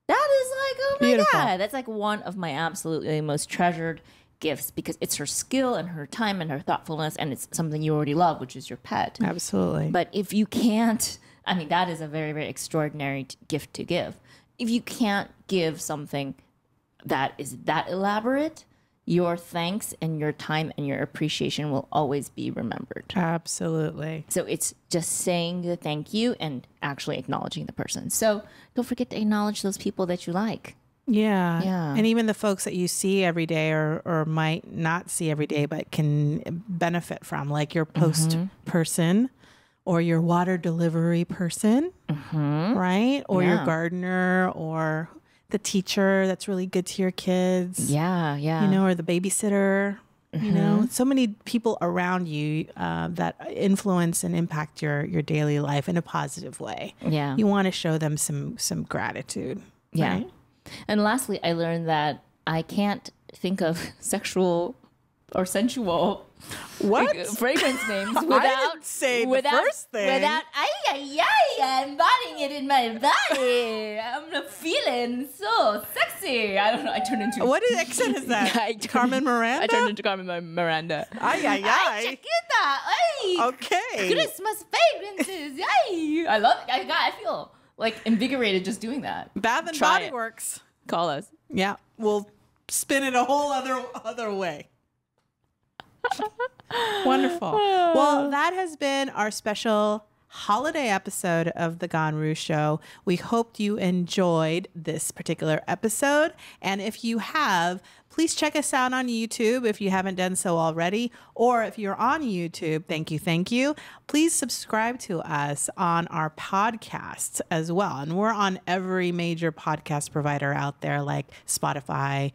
That is like, oh my God. That's like one of my absolutely most treasured gifts, because it's her skill and her time and her thoughtfulness, and it's something you already love, which is your pet. Absolutely. But if you can't, I mean, that is a very, very extraordinary gift to give. If you can't give something that is that elaborate, your thanks and your time and your appreciation will always be remembered. Absolutely. So it's just saying the thank you and actually acknowledging the person. So don't forget to acknowledge those people that you like. Yeah. Yeah. And even the folks that you see every day or might not see every day, but can benefit from, like your post person or your water delivery person, right? Or your gardener, or the teacher that's really good to your kids. Yeah, yeah. You know, or the babysitter. You know, so many people around you that influence and impact your daily life in a positive way. Yeah. You want to show them some gratitude. Yeah. Right? And lastly, I learned that I can't think of sexual or sensual fragrance names without I didn't say the first thing. Without embodying it in my body. I'm not feeling so sexy. I don't know. I turned into What accent is that? Carmen Miranda? I turned into Carmen Miranda. Ay. Chiquita. Ay. Okay. Christmas fragrances. Ay. I love it. I feel like invigorated just doing that. Bath and Try Body it. Works. Call us. Yeah, we'll spin it a whole other way. Wonderful. Well, that has been our special holiday episode of the Ganru Show. We hope you enjoyed this particular episode. And if you have, please check us out on YouTube if you haven't done so already. Or if you're on YouTube, thank you. Please subscribe to us on our podcasts as well. And we're on every major podcast provider out there, like Spotify,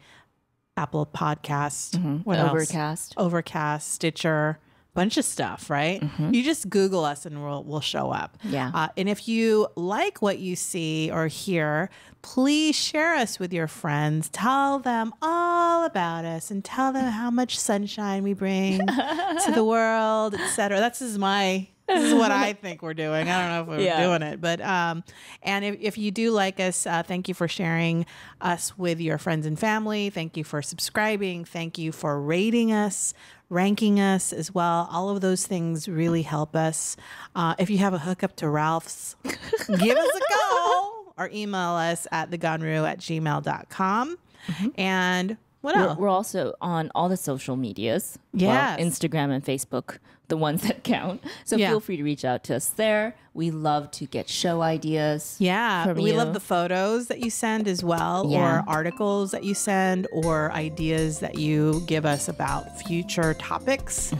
Apple Podcasts, what else? Overcast, Stitcher, bunch of stuff, right? You just Google us and we'll show up. Yeah. And if you like what you see or hear, please share us with your friends. Tell them all about us and tell them how much sunshine we bring to the world, etc. This is what I think we're doing. I don't know if we're doing it, but and if you do like us, thank you for sharing us with your friends and family. Thank you for subscribing. Thank you for rating us, ranking us as well. All of those things really help us. If you have a hookup to Ralph's, give us a call or email us at theganru@gmail.com. And what else? We're also on all the social medias. Yes. Well, Instagram and Facebook, the ones that count. So feel free to reach out to us there. We love to get show ideas. Yeah, we you. love the photos that you send as well, or articles that you send, or ideas that you give us about future topics.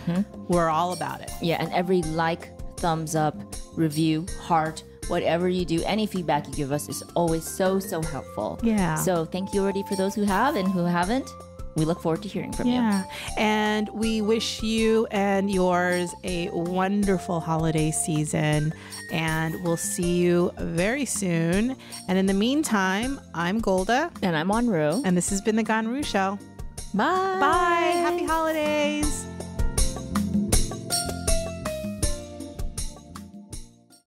We're all about it. Yeah, and every like, thumbs up, review, heart, whatever you do, any feedback you give us is always so helpful. Yeah. So thank you already for those who have, and who haven't. We look forward to hearing from you. Yeah. And we wish you and yours a wonderful holiday season. And we'll see you very soon. And in the meantime, I'm Golda. And I'm Wanru. And this has been The Ganru Show. Bye. Bye. Happy holidays.